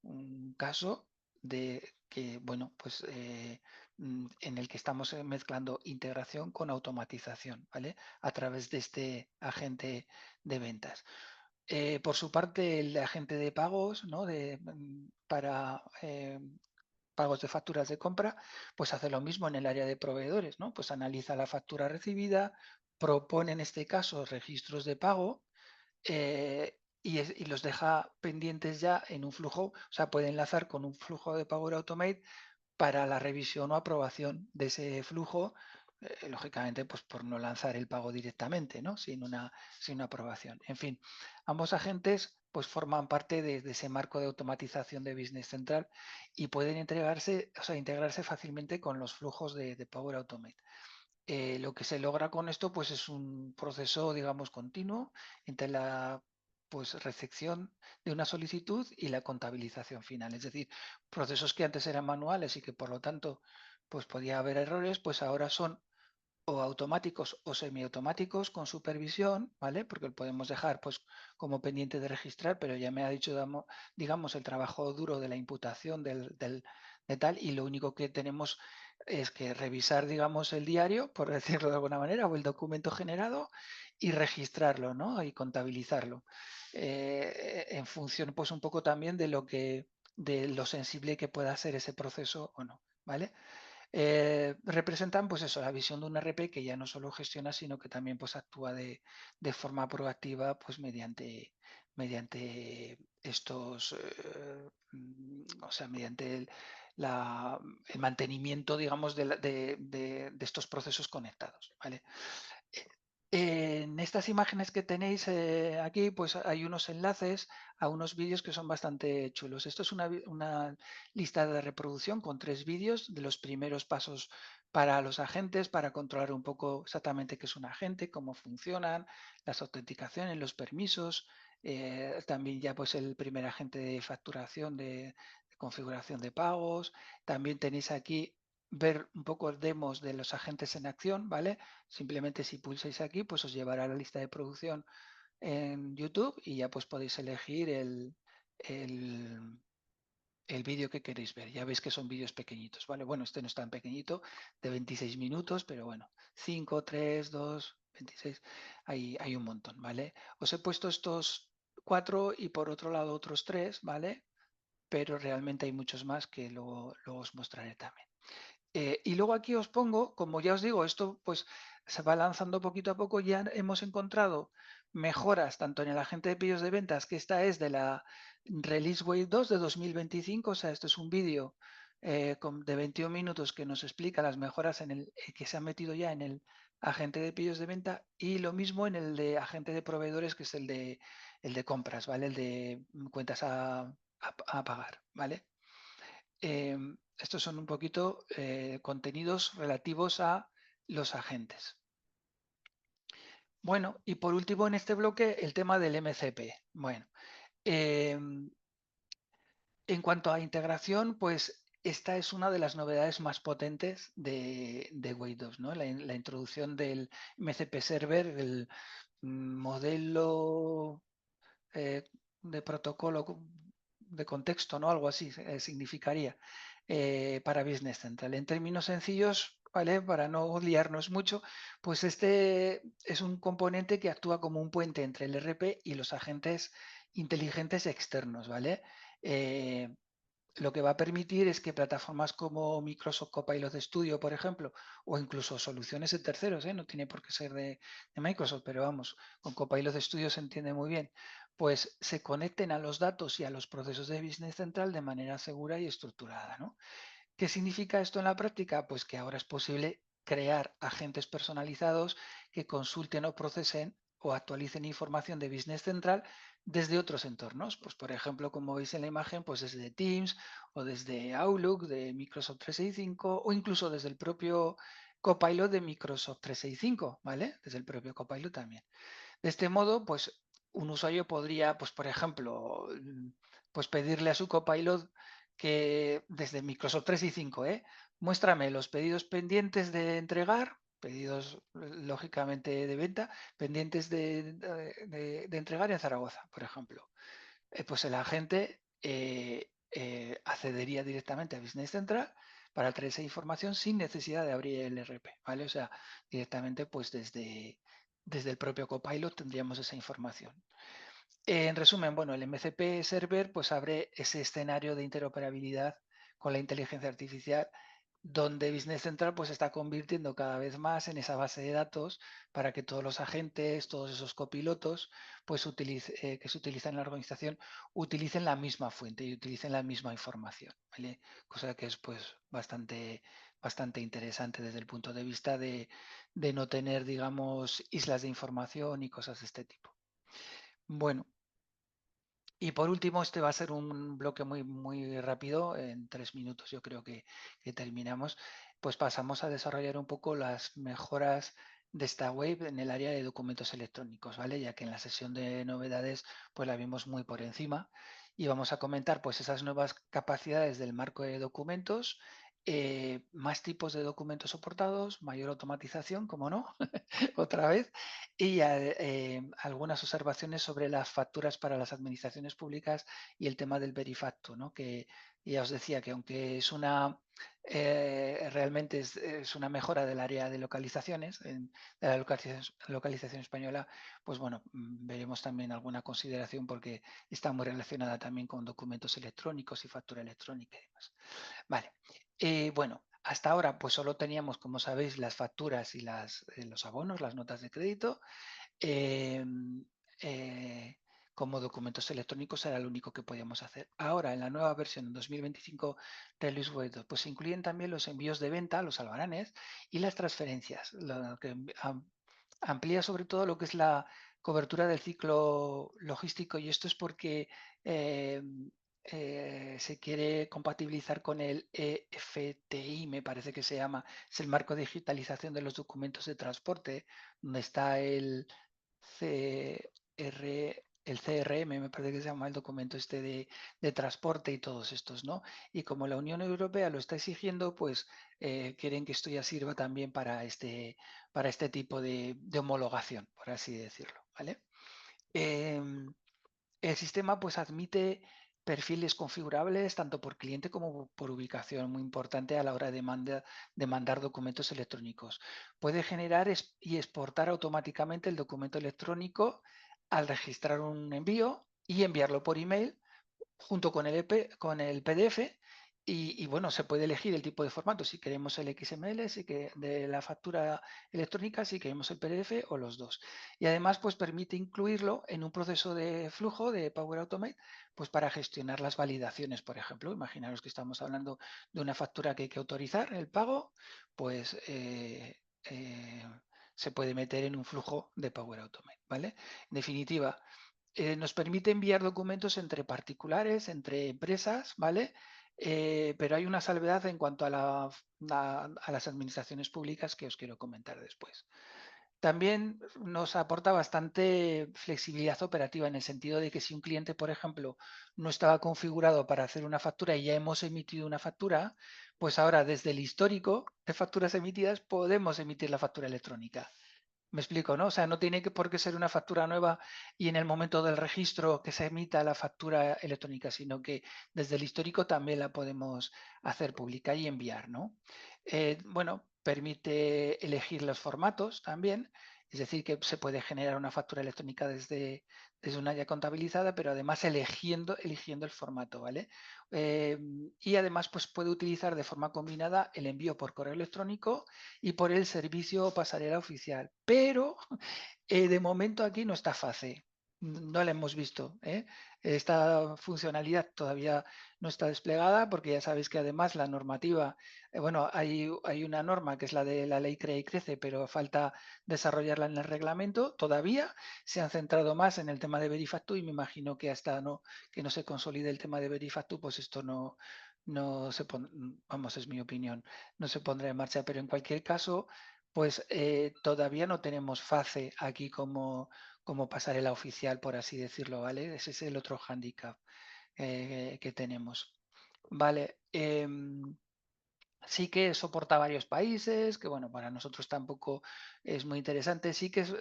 Speaker 2: un caso de que, bueno, pues en el que estamos mezclando integración con automatización, ¿vale? A través de este agente de ventas. Por su parte, el agente de pagos, ¿no? Para pagos de facturas de compra, pues hace lo mismo en el área de proveedores, ¿no? Pues analiza la factura recibida, propone en este caso registros de pago y los deja pendientes ya en un flujo, o sea, puede enlazar con un flujo de Power Automate para la revisión o aprobación de ese flujo, lógicamente, pues por no lanzar el pago directamente, ¿no? Sin una aprobación. En fin, ambos agentes pues forman parte de ese marco de automatización de Business Central y pueden integrarse fácilmente con los flujos de Power Automate. Lo que se logra con esto pues es un proceso, digamos, continuo entre la pues recepción de una solicitud y la contabilización final. Es decir, procesos que antes eran manuales y que por lo tanto pues podía haber errores, pues ahora son o automáticos o semiautomáticos con supervisión, ¿vale? Porque lo podemos dejar pues como pendiente de registrar, pero ya me ha dicho, digamos, el trabajo duro de la imputación de tal, y lo único que tenemos es que revisar, digamos, el diario, por decirlo de alguna manera, o el documento generado y registrarlo, ¿no? Y contabilizarlo. En función, pues un poco también de lo sensible que pueda ser ese proceso o no, ¿vale? Representan pues eso, la visión de un RP que ya no solo gestiona, sino que también pues actúa de forma proactiva pues mediante estos, o sea, mediante el mantenimiento, digamos, de estos procesos conectados, ¿vale? En estas imágenes que tenéis aquí, pues hay unos enlaces a unos vídeos que son bastante chulos. Esto es una lista de reproducción con 3 vídeos de los primeros pasos para los agentes, para controlar un poco exactamente qué es un agente, cómo funcionan, las autenticaciones, los permisos, también ya pues el primer agente de facturación, de configuración de pagos. También tenéis aquí ver un poco demos de los agentes en acción, ¿vale? Simplemente si pulsáis aquí, pues os llevará a la lista de producción en YouTube y ya pues podéis elegir el, el vídeo que queréis ver. Ya veis que son vídeos pequeñitos, ¿vale? Bueno, este no es tan pequeñito, de 26 minutos, pero bueno, 5, 3, 2, 26, hay un montón, ¿vale? Os he puesto estos 4 y por otro lado otros 3, ¿vale? Pero realmente hay muchos más que luego os mostraré también. Y luego aquí os pongo, como ya os digo, esto pues se va lanzando poquito a poco, ya hemos encontrado mejoras tanto en el agente de pedidos de ventas, que esta es de la Release Wave 2 de 2025, o sea, esto es un vídeo de 21 minutos que nos explica las mejoras que se han metido ya en el agente de pedidos de venta, y lo mismo en el de agente de proveedores, que es el de compras, ¿vale? El de cuentas a pagar, ¿vale? Estos son un poquito contenidos relativos a los agentes. Bueno, y por último en este bloque el tema del MCP. Bueno, em, en cuanto a integración, pues esta es una de las novedades más potentes de Windows, ¿no? La introducción del MCP Server, el modelo de protocolo de contexto, ¿no? Algo así significaría para Business Central. En términos sencillos, ¿vale? Para no liarnos mucho, pues este es un componente que actúa como un puente entre el RP y los agentes inteligentes externos, ¿vale? Eh, lo que va a permitir es que plataformas como Microsoft Copilot Studio, por ejemplo, o incluso soluciones de terceros, no tiene por qué ser de Microsoft, pero vamos, con Copilot Studio se entiende muy bien, pues se conecten a los datos y a los procesos de Business Central de manera segura y estructurada, ¿no? ¿Qué significa esto en la práctica? Pues que ahora es posible crear agentes personalizados que consulten o procesen o actualicen información de Business Central desde otros entornos. Pues por ejemplo, como veis en la imagen, pues desde Teams o desde Outlook de Microsoft 365 o incluso desde el propio Copilot de Microsoft 365, ¿vale? Desde el propio Copilot también. De este modo, pues un usuario podría, pues por ejemplo, pues pedirle a su Copilot que desde Microsoft 365, muéstrame los pedidos pendientes de entregar, pedidos lógicamente de venta, pendientes de entregar en Zaragoza, por ejemplo. Pues el agente accedería directamente a Business Central para traer esa información sin necesidad de abrir el RP, ¿vale? O sea, directamente pues desde el propio Copilot tendríamos esa información. En resumen, bueno, el MCP Server pues abre ese escenario de interoperabilidad con la inteligencia artificial, donde Business Central pues está convirtiendo cada vez más en esa base de datos para que todos los agentes, todos esos copilotos pues que se utilizan en la organización utilicen la misma fuente y utilicen la misma información, ¿vale? Cosa que es pues bastante interesante desde el punto de vista de no tener, digamos, islas de información y cosas de este tipo. Bueno, y por último, este va a ser un bloque muy rápido, en 3 minutos yo creo que terminamos. Pues pasamos a desarrollar un poco las mejoras de esta web en el área de documentos electrónicos, ¿vale? Ya que en la sesión de novedades pues la vimos muy por encima, y vamos a comentar pues esas nuevas capacidades del marco de documentos, más tipos de documentos soportados, mayor automatización, como no, otra vez, y algunas observaciones sobre las facturas para las administraciones públicas y el tema del Verifacto, ¿no? Que ya os decía que aunque es realmente es una mejora del área de localizaciones, de la localización española, pues bueno, veremos también alguna consideración porque está muy relacionada también con documentos electrónicos y factura electrónica y demás. Vale, bueno, hasta ahora pues solo teníamos, como sabéis, las facturas y los abonos, las notas de crédito. em, eh, como documentos electrónicos era lo único que podíamos hacer. Ahora, en la nueva versión en 2025 de Luis Web, pues se incluyen también los envíos de venta, los albaranes y las transferencias, lo que amplía sobre todo lo que es la cobertura del ciclo logístico, y esto es porque se quiere compatibilizar con el EFTI, me parece que se llama, es el marco de digitalización de los documentos de transporte, donde está el CRM, me parece que se llama el documento este de transporte y todos estos, ¿no? Y como la Unión Europea lo está exigiendo, pues quieren que esto ya sirva también para este tipo de homologación, por así decirlo, ¿vale? Em, el sistema pues admite perfiles configurables tanto por cliente como por ubicación, muy importante a la hora de mandar documentos electrónicos. Puede generar y exportar automáticamente el documento electrónico al registrar un envío y enviarlo por email junto con con el PDF y, bueno, se puede elegir el tipo de formato, si queremos el XML, si que de la factura electrónica, si queremos el PDF o los dos. Y además, pues permite incluirlo en un proceso de flujo de Power Automate, pues para gestionar las validaciones, por ejemplo. Imaginaros que estamos hablando de una factura que hay que autorizar el pago, pues se puede meter en un flujo de Power Automate, ¿vale? En definitiva, nos permite enviar documentos entre particulares, entre empresas, ¿vale? Pero hay una salvedad en cuanto a las administraciones públicas que os quiero comentar después. También nos aporta bastante flexibilidad operativa en el sentido de que si un cliente, por ejemplo, no estaba configurado para hacer una factura y ya hemos emitido una factura, pues ahora desde el histórico de facturas emitidas podemos emitir la factura electrónica. Me explico, ¿no? O sea, no tiene por qué ser una factura nueva y en el momento del registro que se emita la factura electrónica, sino que desde el histórico también la podemos hacer pública y enviar, ¿no? Bueno, permite elegir los formatos también, es decir, que se puede generar una factura electrónica desde una ya contabilizada, pero además eligiendo el formato, ¿vale? Y además, pues puede utilizar de forma combinada el envío por correo electrónico y por el servicio pasarela oficial. Pero de momento aquí no está fácil, no la hemos visto. Esta funcionalidad todavía no está desplegada porque ya sabéis que además la normativa, bueno, hay una norma que es la de la ley Crea y Crece, pero falta desarrollarla en el reglamento. Todavía se han centrado más en el tema de Verifactu y me imagino que hasta que no se consolide el tema de Verifactu, pues esto no se pondrá, vamos, es mi opinión, no se pondrá en marcha, pero en cualquier caso, pues todavía no tenemos FACE aquí como pasarela oficial, por así decirlo, ¿vale? Ese es el otro hándicap que tenemos. Vale, sí que soporta varios países, que bueno, para nosotros tampoco es muy interesante. Sí que es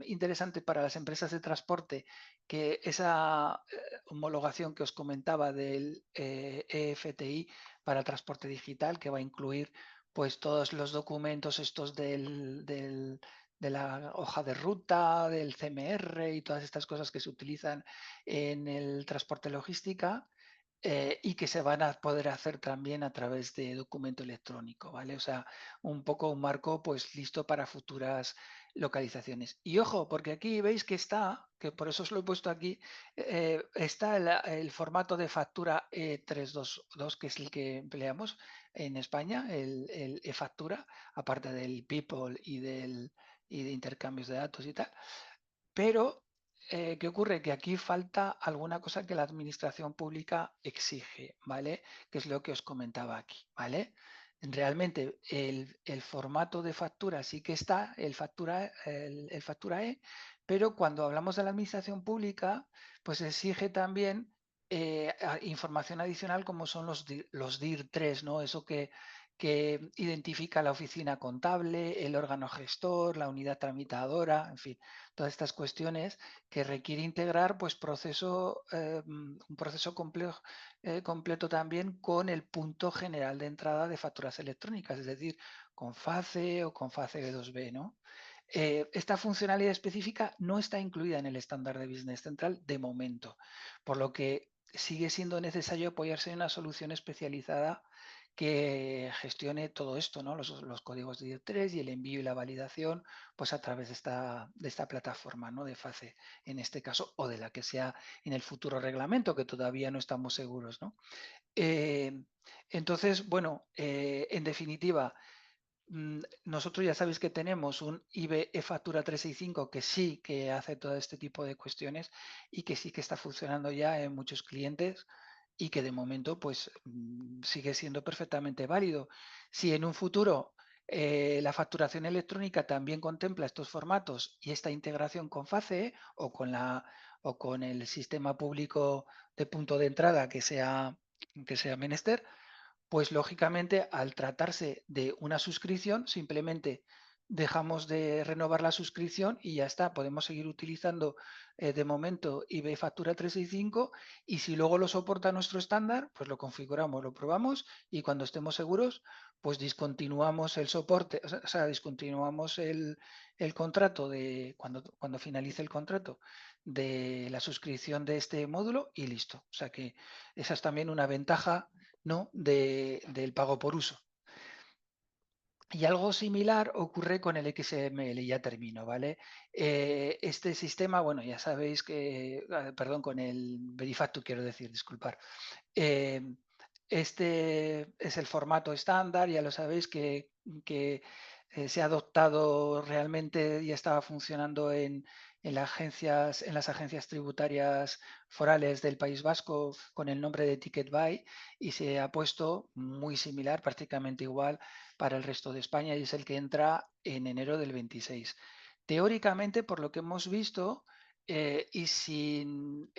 Speaker 2: interesante para las empresas de transporte que esa homologación que os comentaba del EFTI para el transporte digital, que va a incluir pues todos los documentos estos de la hoja de ruta, del CMR y todas estas cosas que se utilizan en el transporte logística, y que se van a poder hacer también a través de documento electrónico, ¿vale? O sea, un poco un marco pues listo para futuras localizaciones. Y ojo, porque aquí veis que que por eso os lo he puesto aquí, está el formato de factura E322, que es el que empleamos en España, el e-factura, aparte del People y de intercambios de datos y tal. Pero, ¿qué ocurre? Que aquí falta alguna cosa que la administración pública exige, ¿vale? Que es lo que os comentaba aquí, ¿vale? Realmente el formato de factura sí que está, el factura E, pero cuando hablamos de la administración pública, pues exige también información adicional como son los DIR 3, ¿no? Eso que identifica la oficina contable, el órgano gestor, la unidad tramitadora, en fin, todas estas cuestiones que requiere integrar pues un proceso completo también con el punto general de entrada de facturas electrónicas, es decir, con FACE o con FACE 2B, ¿no? Esta funcionalidad específica no está incluida en el estándar de Business Central de momento, por lo que sigue siendo necesario apoyarse en una solución especializada que gestione todo esto, ¿no? Los códigos de directores y el envío y la validación, pues a través de esta plataforma, ¿no? De FACE, en este caso, o de la que sea en el futuro reglamento, que todavía no estamos seguros, ¿no? Eh, entonces, bueno, en definitiva, nosotros ya sabéis que tenemos un IBE Factura 365 que sí que hace todo este tipo de cuestiones y que sí que está funcionando ya en muchos clientes y que de momento pues sigue siendo perfectamente válido. Si en un futuro la facturación electrónica también contempla estos formatos y esta integración con FACE o con el sistema público de punto de entrada que sea menester, pues lógicamente al tratarse de una suscripción, simplemente dejamos de renovar la suscripción y ya está, podemos seguir utilizando de momento eBay Factura 365 y si luego lo soporta nuestro estándar, pues lo configuramos, lo probamos y cuando estemos seguros, pues discontinuamos el soporte, o sea, discontinuamos el contrato de cuando finalice el contrato de la suscripción de este módulo y listo. O sea que esa es también una ventaja, ¿no? Del pago por uso. Y algo similar ocurre con el XML, ya termino, ¿vale? Este sistema, bueno, ya sabéis que, perdón, con el Verifactu quiero decir, disculpar. Eh, este es el formato estándar, ya lo sabéis que se ha adoptado realmente y estaba funcionando en las agencias tributarias forales del País Vasco con el nombre de TicketBuy y se ha puesto muy similar, prácticamente igual para el resto de España y es el que entra en enero del 26. Teóricamente, por lo que hemos visto, y sin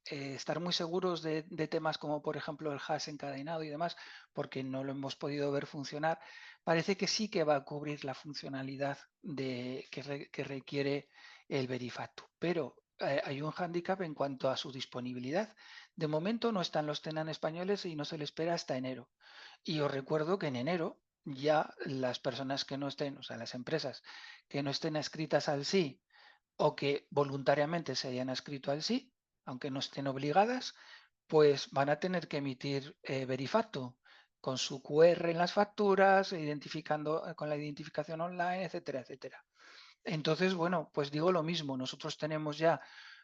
Speaker 2: estar muy seguros de temas como por ejemplo el hash encadenado y demás, porque no lo hemos podido ver funcionar, parece que sí que va a cubrir la funcionalidad que requiere el Verifactu. Pero hay un hándicap en cuanto a su disponibilidad. De momento no están los TENAN españoles y no se le espera hasta enero. Y os recuerdo que en enero ya las personas que no estén, o sea, las empresas que no estén adscritas al sí o que voluntariamente se hayan adscrito al sí, aunque no estén obligadas, pues van a tener que emitir Verifacto con su QR en las facturas, identificando con la identificación online, etcétera, etcétera. Entonces, bueno, pues digo lo mismo. Nosotros tenemos ya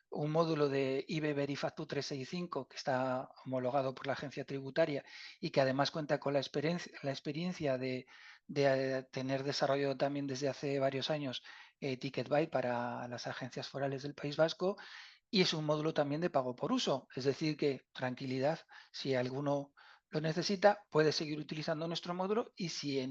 Speaker 2: un módulo de IBE Verifactu 365 que está homologado por la agencia tributaria y que además cuenta con la experiencia de tener desarrollado también desde hace varios años TicketBuy para las agencias forales del País Vasco y es un módulo también de pago por uso. Es decir, que tranquilidad, si alguno lo necesita, puede seguir utilizando nuestro módulo y si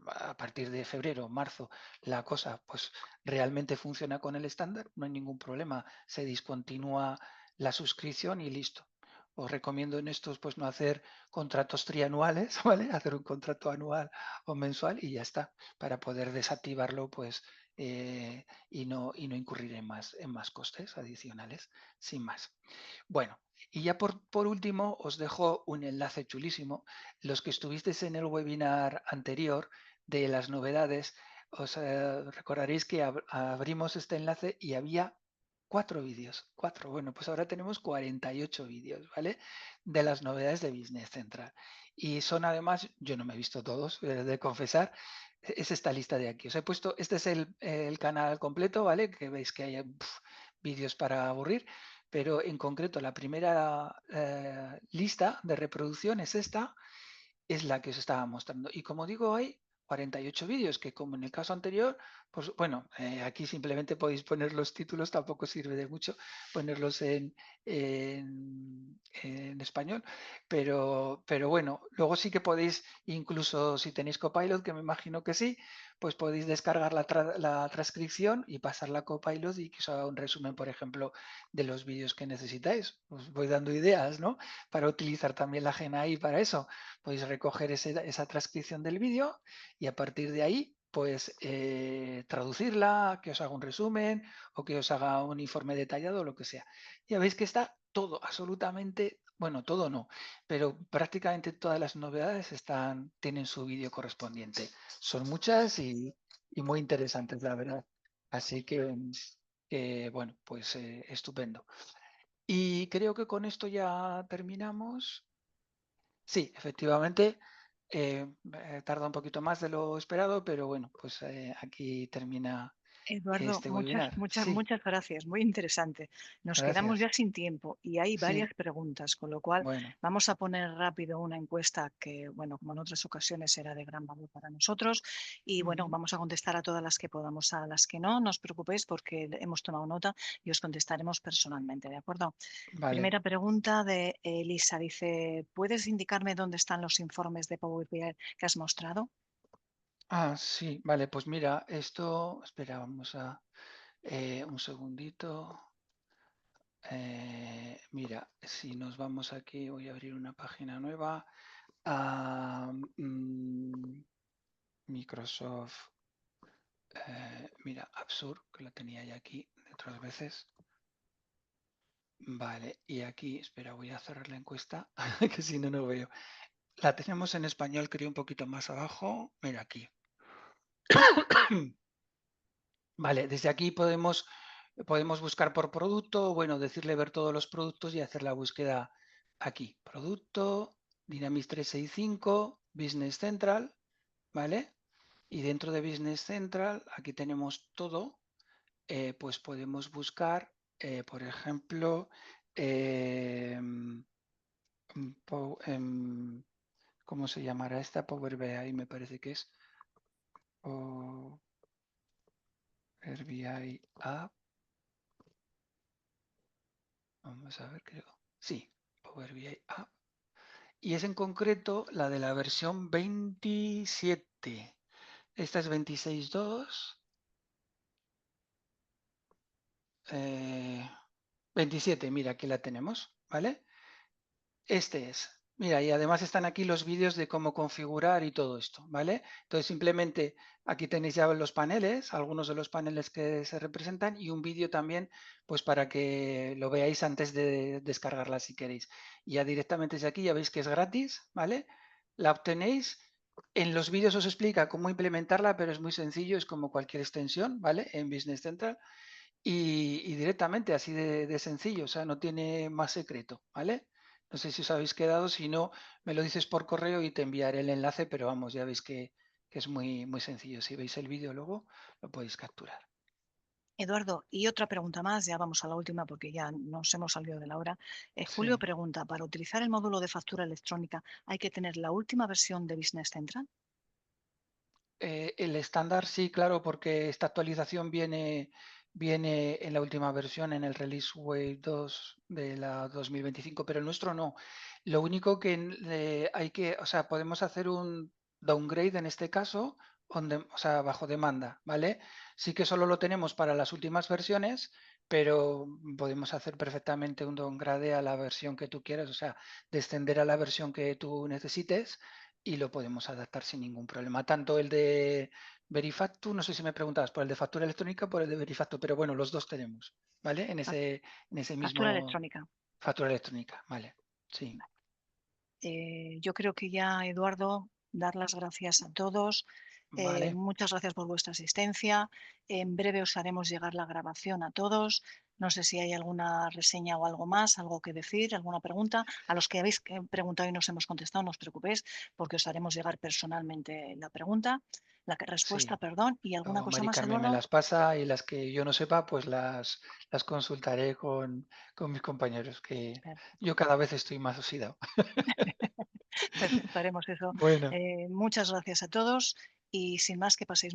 Speaker 2: a partir de febrero o marzo la cosa pues realmente funciona con el estándar, no hay ningún problema, se discontinúa la suscripción y listo. Os recomiendo en estos pues no hacer contratos trianuales, ¿vale? Hacer un contrato anual o mensual y ya está, para poder desactivarlo pues y no incurrir en más costes adicionales, sin más. Bueno, y ya por último os dejo un enlace chulísimo. Los que estuvisteis en el webinar anterior de las novedades, os recordaréis que abrimos este enlace y había 4 vídeos. 4. Bueno, pues ahora tenemos 48 vídeos, ¿vale? De las novedades de Business Central. Y son además, yo no me he visto todos, de confesar, es esta lista de aquí. Os he puesto, este es el canal completo, ¿vale? Que veis que hay vídeos para aburrir pero en concreto la primera lista de reproducción es esta, es la que os estaba mostrando. Y como digo, hay 48 vídeos que como en el caso anterior, pues bueno, aquí simplemente podéis poner los títulos, tampoco sirve de mucho ponerlos en español, pero bueno, luego sí que podéis, incluso si tenéis Copilot, que me imagino que sí, pues podéis descargar la transcripción y pasarla a Copilot y que os haga un resumen, por ejemplo, de los vídeos que necesitáis. Os voy dando ideas, ¿no? Para utilizar también la GenAI para eso. Podéis recoger esa transcripción del vídeo y a partir de ahí, pues traducirla, que os haga un resumen o que os haga un informe detallado o lo que sea. Ya veis que está todo, absolutamente, bueno, todo no, pero prácticamente todas las novedades tienen su vídeo correspondiente. Son muchas y muy interesantes, la verdad. Así que bueno, pues estupendo. Y creo que con esto ya terminamos. Sí, efectivamente, tarda un poquito más de lo esperado, pero bueno, pues aquí termina
Speaker 1: Eduardo,
Speaker 2: este webinar. Sí,
Speaker 1: muchas gracias, muy interesante. Nos quedamos
Speaker 2: gracias.
Speaker 1: ya sin tiempo y hay varias
Speaker 2: Sí,
Speaker 1: preguntas, con lo cual
Speaker 2: bueno,
Speaker 1: vamos a poner rápido una encuesta que, bueno, como en otras ocasiones será de gran valor para nosotros y, bueno,
Speaker 2: ujú,
Speaker 1: vamos a contestar a todas las que podamos, a las que no os preocupéis porque hemos tomado nota y os contestaremos personalmente, ¿de acuerdo?
Speaker 2: vale.
Speaker 1: Primera pregunta de Elisa, dice, ¿puedes indicarme dónde están los informes de Power BI que has mostrado?
Speaker 2: Sí, vale, pues mira, esto, espera, vamos a un segundito. Mira, si nos vamos aquí, voy a abrir una página nueva. a Microsoft, mira, Absurd, que lo tenía ya aquí de otras veces. Vale, y aquí, espera, voy a cerrar la encuesta, que si no, no veo. La tenemos en español, creo, un poquito más abajo. Mira aquí. Vale, desde aquí podemos buscar por producto, bueno, decirle ver todos los productos y hacer la búsqueda aquí. Producto, Dynamics 365, Business Central, ¿vale? Y dentro de Business Central, aquí tenemos todo, pues podemos buscar, por ejemplo, em, ¿cómo se llamará esta? Power BI, me parece que es Power BI App. Vamos a ver, creo. Sí, Power BI App. Y es en concreto la de la versión 27. Esta es 26.2. 27, mira, aquí la tenemos, ¿vale? Este es. Mira, y además están aquí los vídeos de cómo configurar y todo esto, ¿vale? Entonces simplemente aquí tenéis ya los paneles, algunos de los paneles que se representan y un vídeo también, pues para que lo veáis antes de descargarla si queréis. Y ya directamente desde aquí ya veis que es gratis, ¿vale? La obtenéis. En los vídeos os explica cómo implementarla, pero es muy sencillo, es como cualquier extensión, ¿vale? En Business Central. Y directamente, así de sencillo, o sea, no tiene más secreto, ¿vale? No sé si os habéis quedado, si no, me lo dices por correo y te enviaré el enlace, pero vamos, ya veis que es muy, muy sencillo. Si veis el vídeo luego, lo podéis capturar.
Speaker 1: Eduardo, y otra pregunta más, ya vamos a la última porque ya nos hemos salido de la hora. Julio
Speaker 2: Sí.
Speaker 1: pregunta, ¿para utilizar el módulo de factura electrónica hay que tener la última versión de Business Central?
Speaker 2: El estándar sí, claro, porque esta actualización viene en la última versión, en el Release Wave 2 de la 2025, pero el nuestro no. Lo único que hay que, o sea, podemos hacer un downgrade en este caso, o sea, bajo demanda, ¿vale? Sí que solo lo tenemos para las últimas versiones, pero podemos hacer perfectamente un downgrade a la versión que tú quieras, o sea, descender a la versión que tú necesites y lo podemos adaptar sin ningún problema. Tanto el de Verifactu, no sé si me preguntabas por el de factura electrónica o por el de Verifactu, pero bueno, los dos tenemos, ¿vale?
Speaker 1: Fac-
Speaker 2: En ese
Speaker 1: Factura
Speaker 2: mismo
Speaker 1: electrónica.
Speaker 2: factura electrónica, ¿vale? Sí,
Speaker 1: Yo creo que ya, Eduardo, dar las gracias a todos.
Speaker 2: vale,
Speaker 1: Muchas gracias por vuestra asistencia. En breve os haremos llegar la grabación a todos. No sé si hay alguna reseña o algo más, algo que decir, alguna pregunta. A los que habéis preguntado y nos hemos contestado, no os preocupéis, porque os haremos llegar personalmente la pregunta,
Speaker 2: sí.
Speaker 1: respuesta, perdón. ¿Y alguna
Speaker 2: Luego
Speaker 1: cosa
Speaker 2: Mari
Speaker 1: más,
Speaker 2: Carmen me
Speaker 1: Eduardo?
Speaker 2: las pasa y las que yo no sepa, pues las consultaré con mis compañeros, que yo cada vez estoy más oxidado.
Speaker 1: Perfecto, haremos eso.
Speaker 2: Bueno.
Speaker 1: Muchas gracias a todos y sin más que paséis.